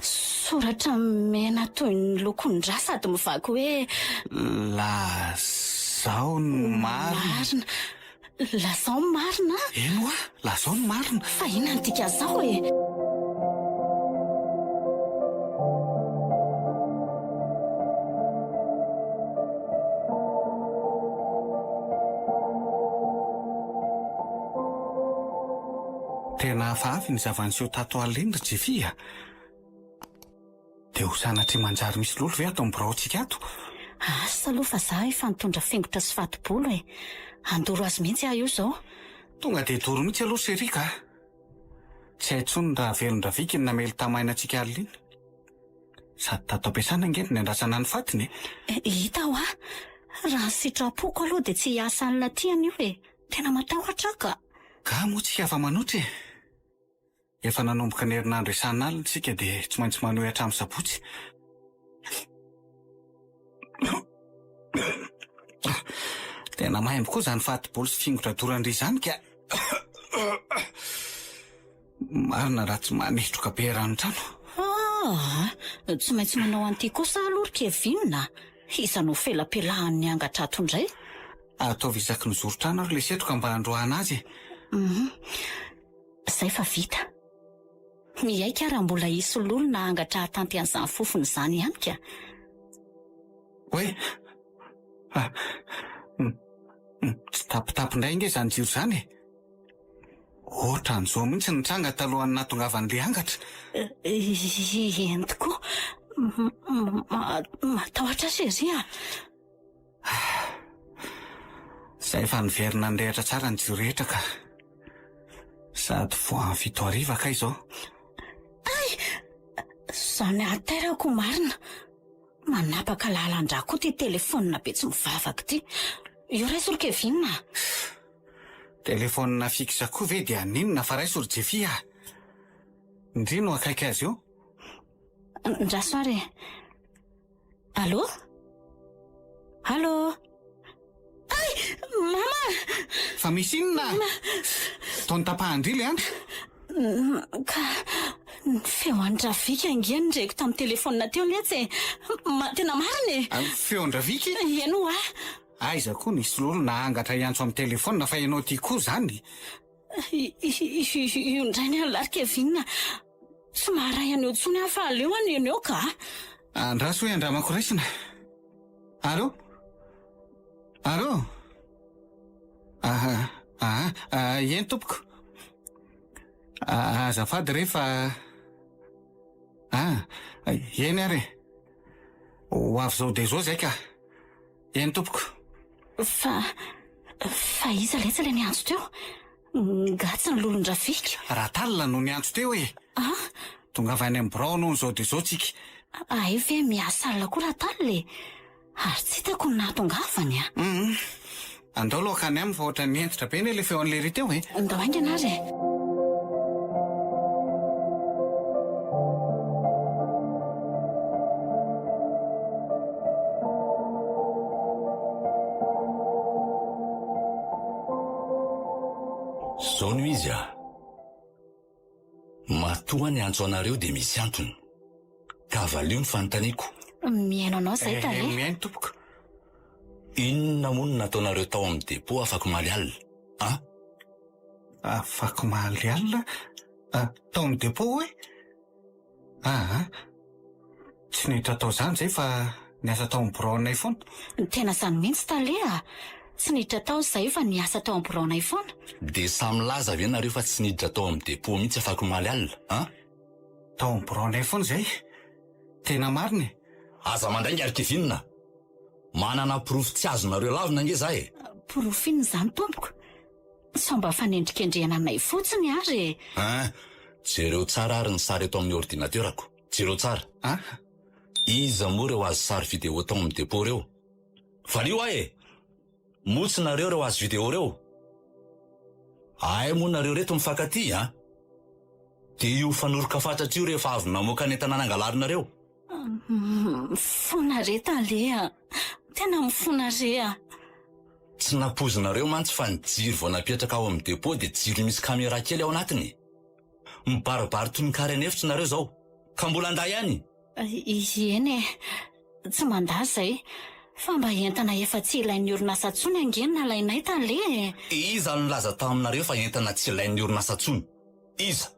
S2: soratra mena toy ny lokon-dra sady mivaky hoe
S1: Lazao ny marina.
S2: Lazao ny marina?
S1: Eno a, lazao ny marina.
S2: Fa inona ny tika zao e?
S1: Tena hafahavy ny zava-niseho tato alina Jefia. De ho sanatry manjary misy lolo ve ato amin'ny braontsika ato?
S2: Asa aloha fa za efa nitondra fingotra sy fato-bolo e. Andoro azy mihitsy aho io zao.
S1: Tonga de doro mihitsy aloha serika. Tsy hay tsony raha velon-dravika ny namely tamaina antsika alina. Sady tato ampiasana angeny ny andrasana ny fatiny.
S2: Hita ho a. Raha sitrapoko aloha de tsy hiasa alina tiany io e. Tena matahotra ka.
S1: Ka moa tsika afa manotra e. Efa nanomboka ny herinandro isan'alina tsika de tsy maintsy manohy hatramin'ny sabotsy. Tena maimbo koa zany fato-bolo sy fingotra dorandry zany ka. Marina raha tsy manetroka be rano-trano.
S2: Tsy maintsy manao an'ity kosa aloha Kevina. Iza no felapelahan'ny angatrato indray.
S1: Ataovy isaky ny zoro-trano ary le setroka mba handroana azy.
S2: Zay fa vita. Miaika raha mbola hisy lolo na angatra tanty an'izany fofony zany ihany ka.
S1: Oe, tsy tapitapy indray nge zany jiro zany e. Ohatran'izao mihitsy nitranga talohan'ny nahatongavan'ilay angatra.
S2: Eny tokoa. Matahotra sery a.
S1: Zay efa niverina nirehatra tsara ny jiro rehetra ka. Sady voan'ny 7:00 ka izao.
S2: Zany aterako marina. Manapaka lalandra koa ty telefonina be tsy mivavaka ty. Io raisy Kevin.
S1: Telefonina fixe koa ve dia ninona fa raisy Jeffy. Ndry no akaiky azy io.
S2: Ndrasoare. Allô? Allô? Ay, mama!
S1: Fa misy inona? Taony tapahandry le andro.
S2: Ka feo andravika angeny ndraiko tamin'ny telefonina teo letsy. Tena marina e.
S1: Feondravika?
S2: Iano a.
S1: Aiza koa nisy lolo na angatra iantso amin'ny telefonina fa ianao ty koa zany.
S2: Io ndray ny alary Kevin. Somary ianao tsony afa aleo any eo ka.
S1: Andraso hoe andramako raisina. Allô? Allô? Eny tompoko. Azafady rehefa. Eny ary. Ho avy zao de zao zay ka. Eny tompoko.
S2: Fa iza letsy le niantso teo? Gatsy ny lolon-dravika.
S1: Ratalina no niantso teo e. Tonga avy any amin'ny birao noho zao de zao tsika.
S2: Ay ve miasa alina koa Ratalina. Ary tsy hitako ny nahatongavany a.
S1: Andao aloha any aminy fa ohatra nientitra be le feo an'le ry teo e.
S2: Andao aingana ary.
S3: Zao no izy a. Matoa ny antso anareo de misy antony. Ka valio ny fanontaniako.
S2: Miaino anao zay tale.
S1: Miaino tompoko.
S3: Inona moa no nataonareo tao amin'ny depo afaka maly alina?
S1: Afaka maly alina? Tao amin'ny depo hoe? Tsy niditra tao zany zay fa niasa tao amin'ny biraonay foana.
S2: Tena zany mihitsy tale a. Tsy niditra tao zay fa niasa tao amin'ny biraonay foana.
S3: De samy laza ve nareo fa tsy niditra tao amin'ny depo mihitsy afaka maly alina?
S1: Tao amin'ny biraonay foana zay. Tena marina.
S3: Aza mandrainga ary Kevin. Manana proof tsy azonareo lavina nge za e.
S2: Proof iny zany tompoko. Sao mba fanendrikendrehana anay fotsiny ary.
S3: Jereo tsara ary ny sary eto amin'ny ordinateurako. Jereo tsara. Iza moa reo azo sary video tao amin'ny depo reo. Valio e. Motsonareo reo azo video reo. Ay moa nareo reto mifankaty De io fanoroka fatratra io rehefa avy namoaka ny entana nangalarinareo.
S2: Mifona re tale. Tena mifona re.
S3: Tsy napozinareo mantsy fa ny jiro vao napetraka ao amin'ny depo de jiro misy caméra kely ao anatiny. Mibaribary toy ny karena efitra nareo zao. Ka mbola anday ihany.
S2: Eny tsy mandà zay. Fa mba entana efa tsy ilain'ny orinasa tsony angeny nalainay tale.
S3: Iza no laza taminareo fa entana tsy ilain'ny orinasa tsony? Iza?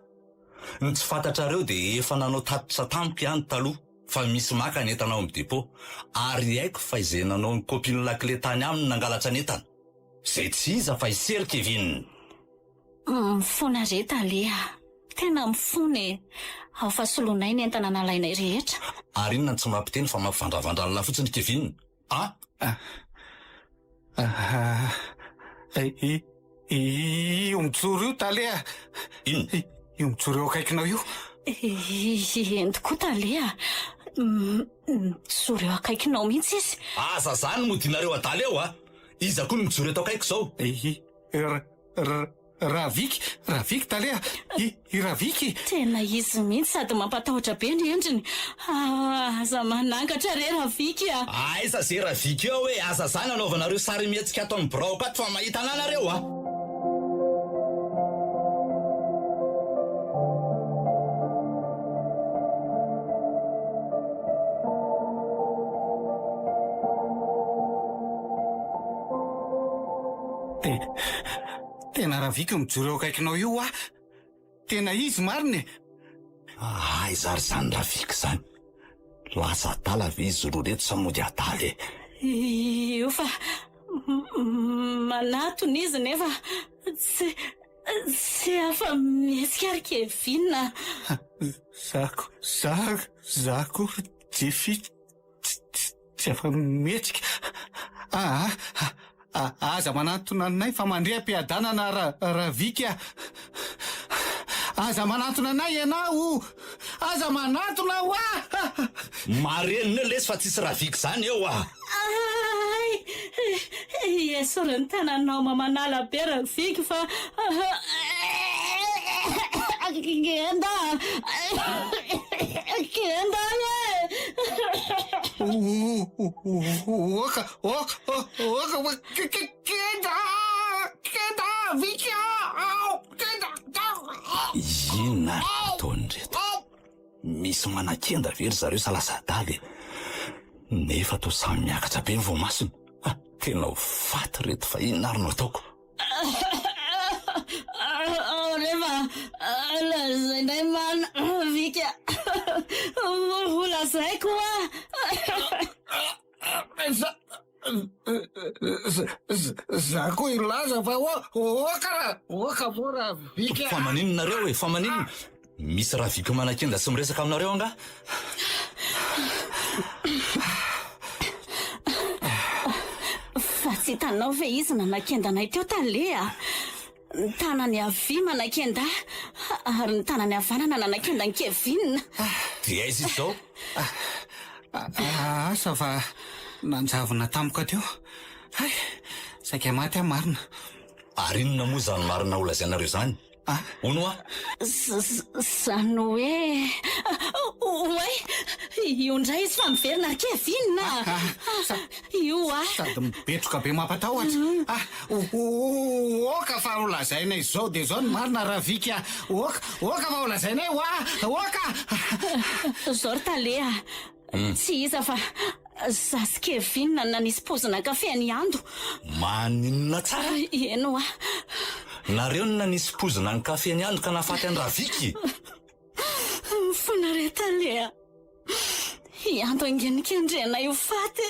S3: Ny tsy fantatrareo de efa nanao tatitra tampoka ihany taloha fa misy maka ny entana ao amin'ny depo. Ary haiko fa izay nanao ny kopiny lakile tany aminy nangalatra ny entana. Zay tsy iza fa isery Kevin.
S2: Mifona re tale. Tena mifona. Ao fa solonay ny entana nalainay rehetra.
S3: Ary inona tsy mampiteny fa mampivandravandranana fotsiny Kevin?
S1: Io mijoro io tale.
S3: Inona?
S1: Io mijoro eo akaikinao io.
S2: Eny tokoa tale. Mijoro eo akaikinao mihitsy izy.
S3: Asa zany modinareo adaly eo Iza koa ny mijoro eto akaiko zao.
S1: Raviky tale. I Raviky.
S2: Tena izy mihitsy sady mampatahotra be ny endriny. Aza manangatra re Raviky
S3: Aiza zay Raviky eo hoe aza zany anaovanareo sary mihetsika ato amin'ny birao kato fa mahita anareo
S1: Tena Raviky mijoro eo akaikinao io Tena izy marina.
S3: Aiza ary zany Raviky zany. Lasa adala ve izy roa reto sa mody adaly
S2: Io fa manatony izy nefa Tsy afa mihetsika ary Kevin.
S1: Zako Jeffy tsy afa mihetsika. Aza manatona anay fa mandrea mpiadanana Ravika. Aza manatona anay ianao. Aza manatona ho
S3: marenina lesy fa tsisy Ravika zany eo a.
S2: Esorany tananao mamanala be Ravika fa kenda Vika.
S3: Inona ataon'reto? Misy manakenda very zareo salasadaly nefa to samy miakatra be ny voamasony. Tena ho faty reto fa inona ary no ataoko?
S2: Rehefa lazainay mana Vika ho lazaiko
S1: Zako ilaza fa oka mora Vika.
S3: Fa maninonareo fa maninona? Misy Ravika manakenda sy miresaka aminareo anga?
S2: fa tsy hitanao ve izy nanankendanay teo Talea? Ny tanany avy manakenda ary ny tanany havanana nanakenda ny Kevin.
S3: Dia aiza izy zao?
S1: Asa fa nanjavona tampoka teo. Saika maty marina.
S3: Ary inona moa zany marina olazainareo zany? Ono a?
S2: Zany hoe io ndray izy fa miverina ary Kevin. Io
S1: sady mipetroka be mampatahotra. Oka fa olazainay zao de zao ny marina Ravika. Oka fa olazainay oka.
S2: Zao Talea, tsy iza fa zasy Kevin nanisy pozina kafe any ando.
S3: Maninona tsara?
S2: Eno
S3: nareo no nanisy pozina ny kafe ny ando ka nahafaty any Raviky.
S2: Fonare Talea, iando angenikendrena io faty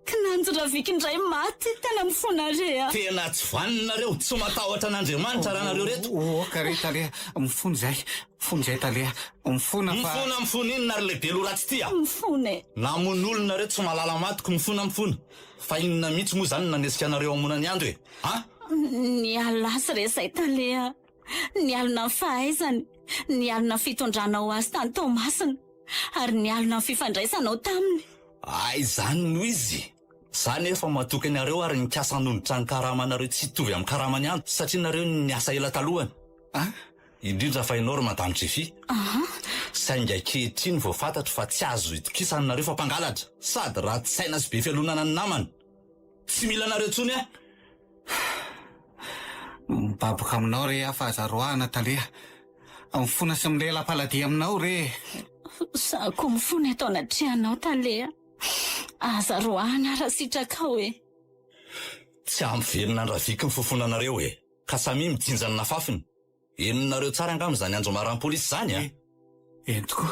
S2: ka nanjo Raviky indray maty tena mifonare.
S3: Tena tsy vaninareo, tsy matahotra an'Andriamanitra raha nareo reto.
S1: Oka re Talea, mifony zay Talea, mifona fa
S3: mifona inona ary lehibe lo ratsy tia?
S2: Mifone
S3: namon'olona reto tsy malala matoko mifona fa inona mihitsy moa zany nanesika anareo amonany ando e?
S2: Ny alasy resay Talea, ny alina fahaizany, ny alina fitondranao azy tany Tomasina, ary ny alina fifandraisanao taminy.
S3: Ay zany no izy. Zany efa matoky anareo ary nikasa noditra ny karamanareo tsy hitovy amin'ny karamany ando satria nareo niasa ela talohany. Indrindra fa ianao ry Madame Jeffy. Sainga ankehitriny vao fantatro fa tsy azo itokisana nareo fa mpangalatra sady ratsy saina sy be fialonana ny namany. Tsy mila nareo tsony a.
S1: mibaboka aminao re afahazaroana Talea. Mifona sy milela-paladia aminao re.
S2: Zako mifony atao anatrehanao Talea. Azaroana raha sitraka e.
S3: Tsy ampiverina ny Ravika ny fofonanareo e. Ka samy mijinjany na fafiny. Enonareo tsara angamy zany andro maram-polisy zany a.
S1: Entiko.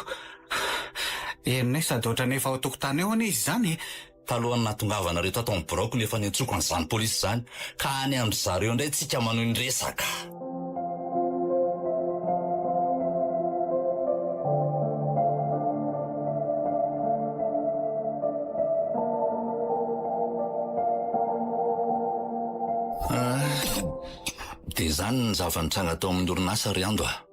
S1: Enonay sady ohatrany efa ao tokotany eo ane izy zany.
S3: Talohany nahatongavanareo tato amin'ny borako nefa niantsoko an'izany polisy zany ka any andro zareo indray tsika manohy ny resaka. Dia zany ny zava-nitranga tao amin'ny orinasa ry ando a.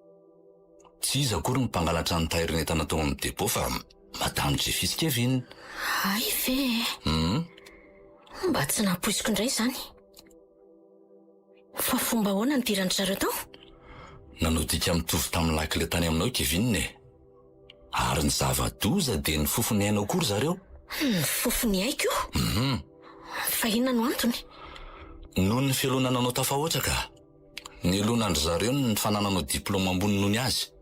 S3: Tsy izy akory ny mpangalatra ny tahirinetana tao amin'ny depôt fa Madame Jeffy sy Kevin.
S4: Ay ve mba tsy napoisiko indray zany. Fa fomba ahoana nidirany zareo tao?
S3: Nanodika mitovy tamin'ny lakile tany aminao Kevin e. Ary ny zava-doza dia ny fofony hainao akory zareo.
S4: Ny fofony haiko? Fa inona no antony?
S3: Noho ny fialonana anao tafahoatra ka. Nielonandry zareo ny fanananao diplôma ambony noho ny azy.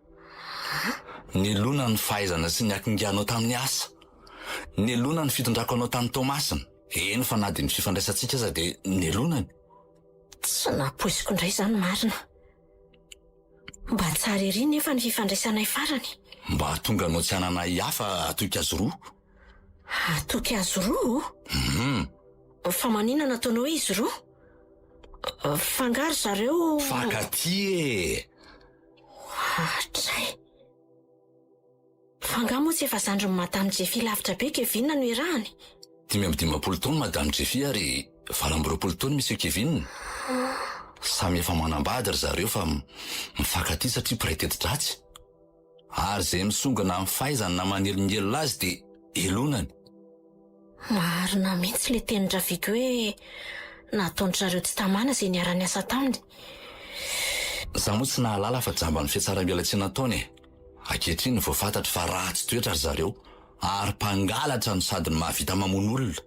S3: Nielona ny fahaizana sy ny akinganao tamin'ny asa. Nielona ny fitondrako anao tany Tomasina. Eny fa na dia ny fifandraisantsika aza dia nielonany.
S4: Tsy napoisiko indray zany marina. Mba tsara ery nefa ny fifandraisanay farany.
S3: Mba tonga anao tsy hananay hafa atoky azy roa.
S4: Atoky azy roa? Fa maninona nataonao hoe izy roa? Fangaro zareo.
S3: Fakaty e.
S4: Hatray. Fanga moa tsy efa zandry ny Madame Jeffy lavitra be Kevin no irahany.
S3: 5-20 taona Madame Jeffy ary 20 taona Monsieur Kevin. Samy efa manambady ry zareo fa mifankaty satria mpiray-teti-dratsy. Ary izay misongana amin'ny fahaizany na manelingelina azy dia elonany.
S4: Marina mihitsy le teny Draviky hoe nataony zareo tsy tamana izay niara niasa taminy.
S3: Zaho moa tsy nahalala fa jamba ny fiatsaram-bialatsiana nataony e. Ankehitriny vao fantatry fa ratsy toetra ry zareo ary mpangalatra no sady ny mahavita mamono olona.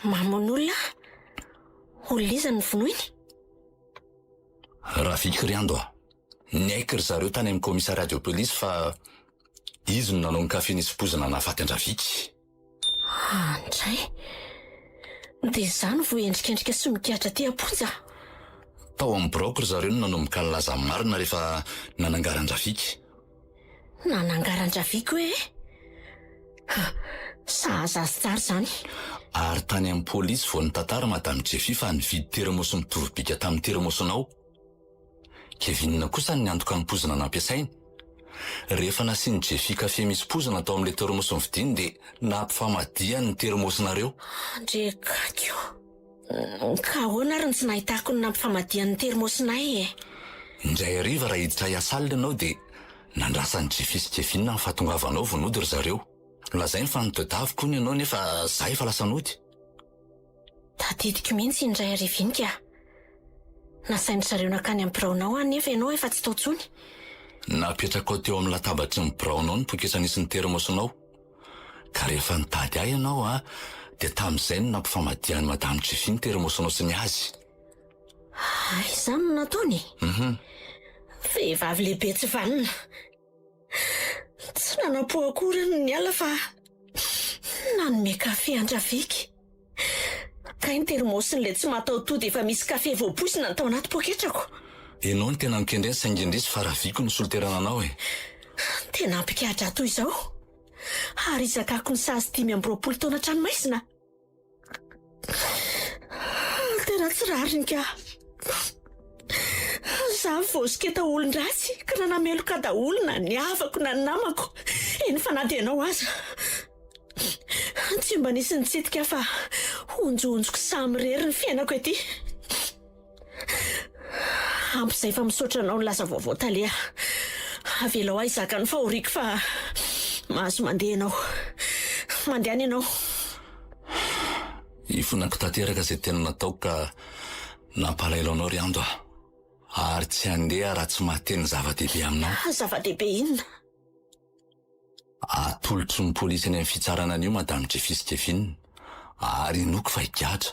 S4: Mamono olona? Olona iza ny vonoiny?
S3: Raviky Riando a. Niaiky ry zareo tany amin'ny komisariat de police fa izy no nanao ny kafe nisy pozina nahafaty an-Draviky.
S4: Andray. Dia izany vo endrikendrika somikatra ty aponja.
S3: Tao amin'ny broko ry zareo no nanomboka ny laza marina rehefa nanangaran-Draviky.
S4: Nanangaran-Draviky hoe? Sahaza azy tsara izany.
S3: Ary tany amin'ny polisy vao nitantara Madame Jeffy fa nividy termosy mitovy bika tamin'ny termosinao. Kevin kosa ny antoka ny pozina nampiasainy. Rehefa nasiany Jeffy kafe misy pozina tao amin'ilay termosy nividiany dia nampifamadiany ny termosinareo.
S4: Andrekakio. Ka ahoana ary tsy nahitako ny nampifamadiany ny termosinay e?
S3: Indray hariva raha hiditra hiasa alina ianao dia nandrasan'ny Jeffy sy Kevin ny fahatongavanao vonody ry zareo. Lazainy fa nitodavy koa ianao nefa zahay fa lasa nody.
S4: Tadidiko mihitsy indray harivinika. Nasainy zareo nakany amin'ny biraonao anefa ianao efa tsy tao tsony.
S3: Napetraka ao teo amin'ny latabatry ny biraonao ny pokesa nisy ny termosinao. Ka rehefa nitady ahy ianao dia tamin'izay no nampifamadiany Madame Jeffy ny termosinao sy ny azy.
S4: Izany no nataony? Vehivavy lehibe tsy vanina. Tsy nanapo akory ny ala fa nanome kafe an-Draviky. Ka ny termosin'ilay tsy mataotody efa misy kafe voaposina ny tao anaty poketrako.
S3: Ianao ny tena mikendreny saingindrisy fa Raviky no soloterana anao e.
S4: Tena ampikahatra toy izao. Ary izakako ny sazy 5-20 taona tranomaisina. Tena tsy rariny ka. Zaho vosiketa olon-dratsy ka nanameloka daholo na ny havako na ny namako. Eny fa na dia ianao aza. Tsy mba nisy nitsidika fa onjoonjoko samy rery ny fiainako ety. Ampy izay fa misaotra anao ny lasa vaovao taleha. Avelao ahy izaka ny fahoriako fa mahazo mandeha ianao. Mandehana ianao.
S3: Ifonako tanteraka izay tena nataoko ka nampalaelo anao Riando a. Ary tsy handeha raha tsy mahateny zava-dehibe aminao.
S4: Zava-dehibe inona?
S3: Atolotry ny polisy any amin'ny fitsarana an'io Madame Jeffy sy Kevin. Ary noko fa hikatra.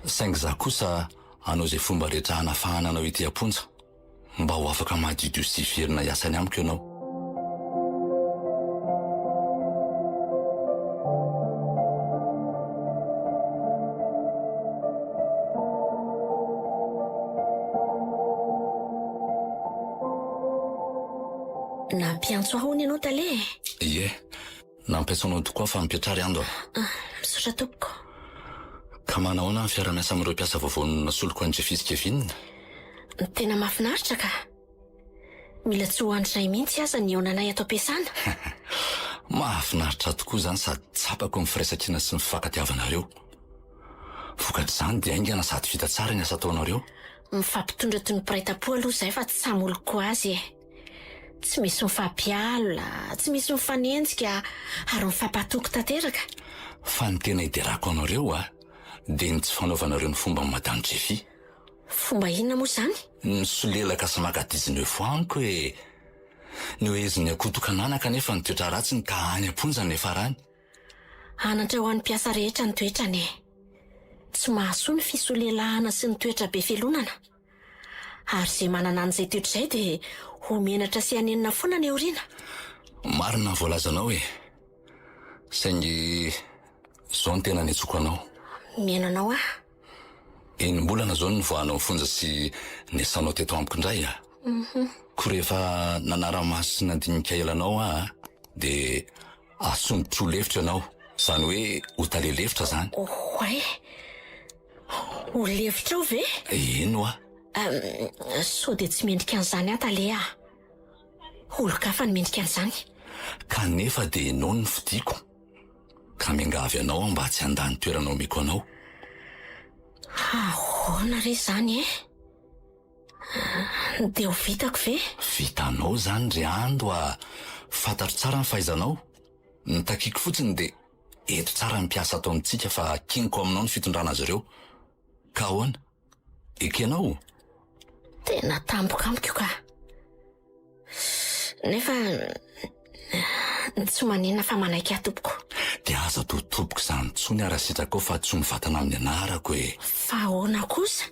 S3: Saingy za kosa hanao izay fomba rehetra hanafahana anao ety aponja. Mba ho afaka mahadidio sy verina hiasany amiko ianao.
S4: Nampiantso ahony ianao tale?
S3: Ie, nampiantso anao tokoa fa mipetra Riando.
S4: Misaotra tompoko.
S3: Ka manahoana ny fiara-miasa amin'ireo mpiasa vaovao nasoloko an'i Jeffy sy Kevin?
S4: Tena mahafinaritra ka. Mila tsy hoandrinay mihitsy aza ny eonanay ato am-piasana.
S3: Mahafinaritra tokoa izany sady tsapako ny firaisan-kina sy ny fifankatiavanareo. Vokatr'izany dia aingana sady vita tsara ny asa ataonareo.
S4: Mifampitondra toy ny mpiray-tam-po aloha izay fa tsy samy oloko azy e. Tsy misy mifampiala, tsy misy mifanenjika ary mifampatoko tanteraka.
S3: Fa ny tena hiderako anareo dia ny tsy fanaovanareo ny fomba ny Madame Jeffy.
S4: Fomba inona moa izany?
S3: Ny solelaka sy maka 19 aniko hoe ny oeziny akotokanana kanefa ny toetra ratsiny ka any amponja ny efa rany.
S4: Anatra ho an'ny mpiasa rehetra ny toetrany e. Tsy mahasoa ny fisolelahana sy ny toetra be felonana. Ary izay manana an'izay toetra izay dia homenatra sy hanenina foana ny aoriana.
S3: Marina voalazanao e. Saingy izao ny tena niantsoko anao.
S4: Miainanao ah?
S3: Enim-bolana zao ny voanao fonja sy niasanao teto amiko indray a. Ko rehefa nanara-maso sy nandinika elanao dia asombotra ho lefitra ianao. Izany hoe ho talelefitra izany.
S4: Oay, olevitra ao ve?
S3: Ino a?
S4: So dia tsy mendrika an'izany aho tale ah. Olo-kafa ny mendrika an'izany.
S3: Kanefa dia ianao ny fidiako ka miangavy anao mba tsy handany toerana omeko anao.
S4: Ahoana re izany dia ho vitako ve?
S3: Vitanao zany ry ando a. Fantatro tsara ny fahaizanao. Ny takiako fotsiny dia eto tsara ny mpiasa atao amintsika fa kiniko aminao ny fitondrana azy ireo. Ka ahoana? Ekenao?
S4: Tena tampoka amiko ka. Nefa tsy manina fa manaiky tompoko.
S3: Dia aza totompoko izany tsony ara-sitraka ao fa tsy mivatana amin'ny anarako e.
S4: Fa ahoana kosa?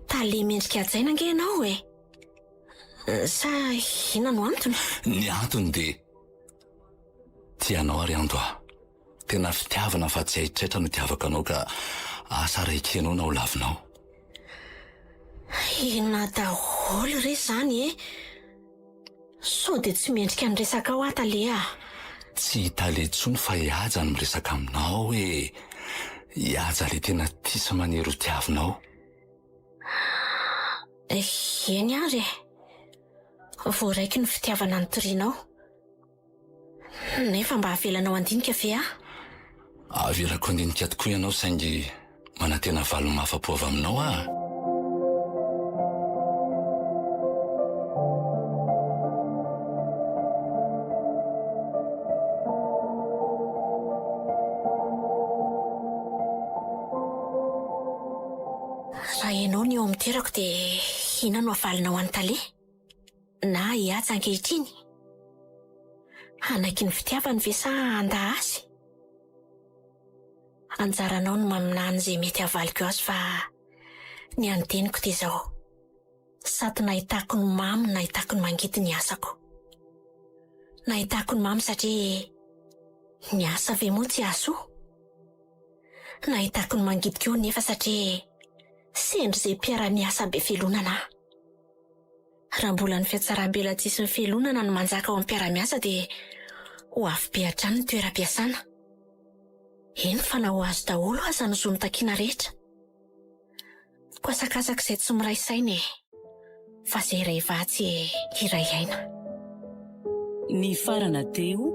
S4: Tale mendrika hajaina ange ianao e. Sa ina no antony?
S3: Ny antony dia tianao ary ando a. Tena fitiavana fa tsy hahitrehitra no tiavaka anao ka asa raikenao na ho lavinao.
S4: Ina daholo re izany so dia tsy mendrika ny resaka ao atale ah.
S3: Tsy hitale tsony fa hiaja ny miresaka aminao e. Hiaja le tena tisa manery ho tiavinao.
S4: Eny ary voaraiky ny fitiavana ny torianao. Nefa mba havelanao andinika ve ah?
S3: Avelako andinika tokoa ianao saingy manantena valo mahafa-po avy aminao ah.
S4: Raha ianao ny eo amin'ny toerako dia ina no havalinao any tale? Na hiaja ankehitriny? Anaiky ny fitiavany ve sa handa azy? Anjaranao no maminany izay mety havaliko azy fa ny anteniko dia izao. Sady nahitako ny mamy nahitako ny mangidy ny asako. Nahitako ny mamy satria ny asa ve moa tsy ahasoa? Nahitako ny mangidy koa nefa satria sendry izay mpiara-miasa be felonana. Raha mbola ny fiatsaram-bela tsisy ny felonana no manjaka ao amin'ny mpiara-miasa dia ho avy be hatrany ny toeram-piasana. Eny fa na ho azo daholo aza ny zo ny takiana rehetra. Koasakasaka izay tsy miray saina fa izay iray vatsy iray aina.
S5: Ny farana teo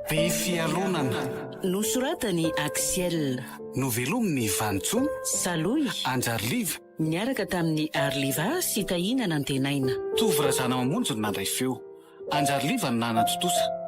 S1: Be fialonana.
S5: nosoratany Axiel
S1: Novelomin'ny Vantsoa,
S5: Saloy
S1: Anjariliva,
S5: niaraka tamin'ny Arliva sy Tahiana nantenaina.
S1: Tovy razana mamonjy no nandray feo. Anjariliva no nanatotosa.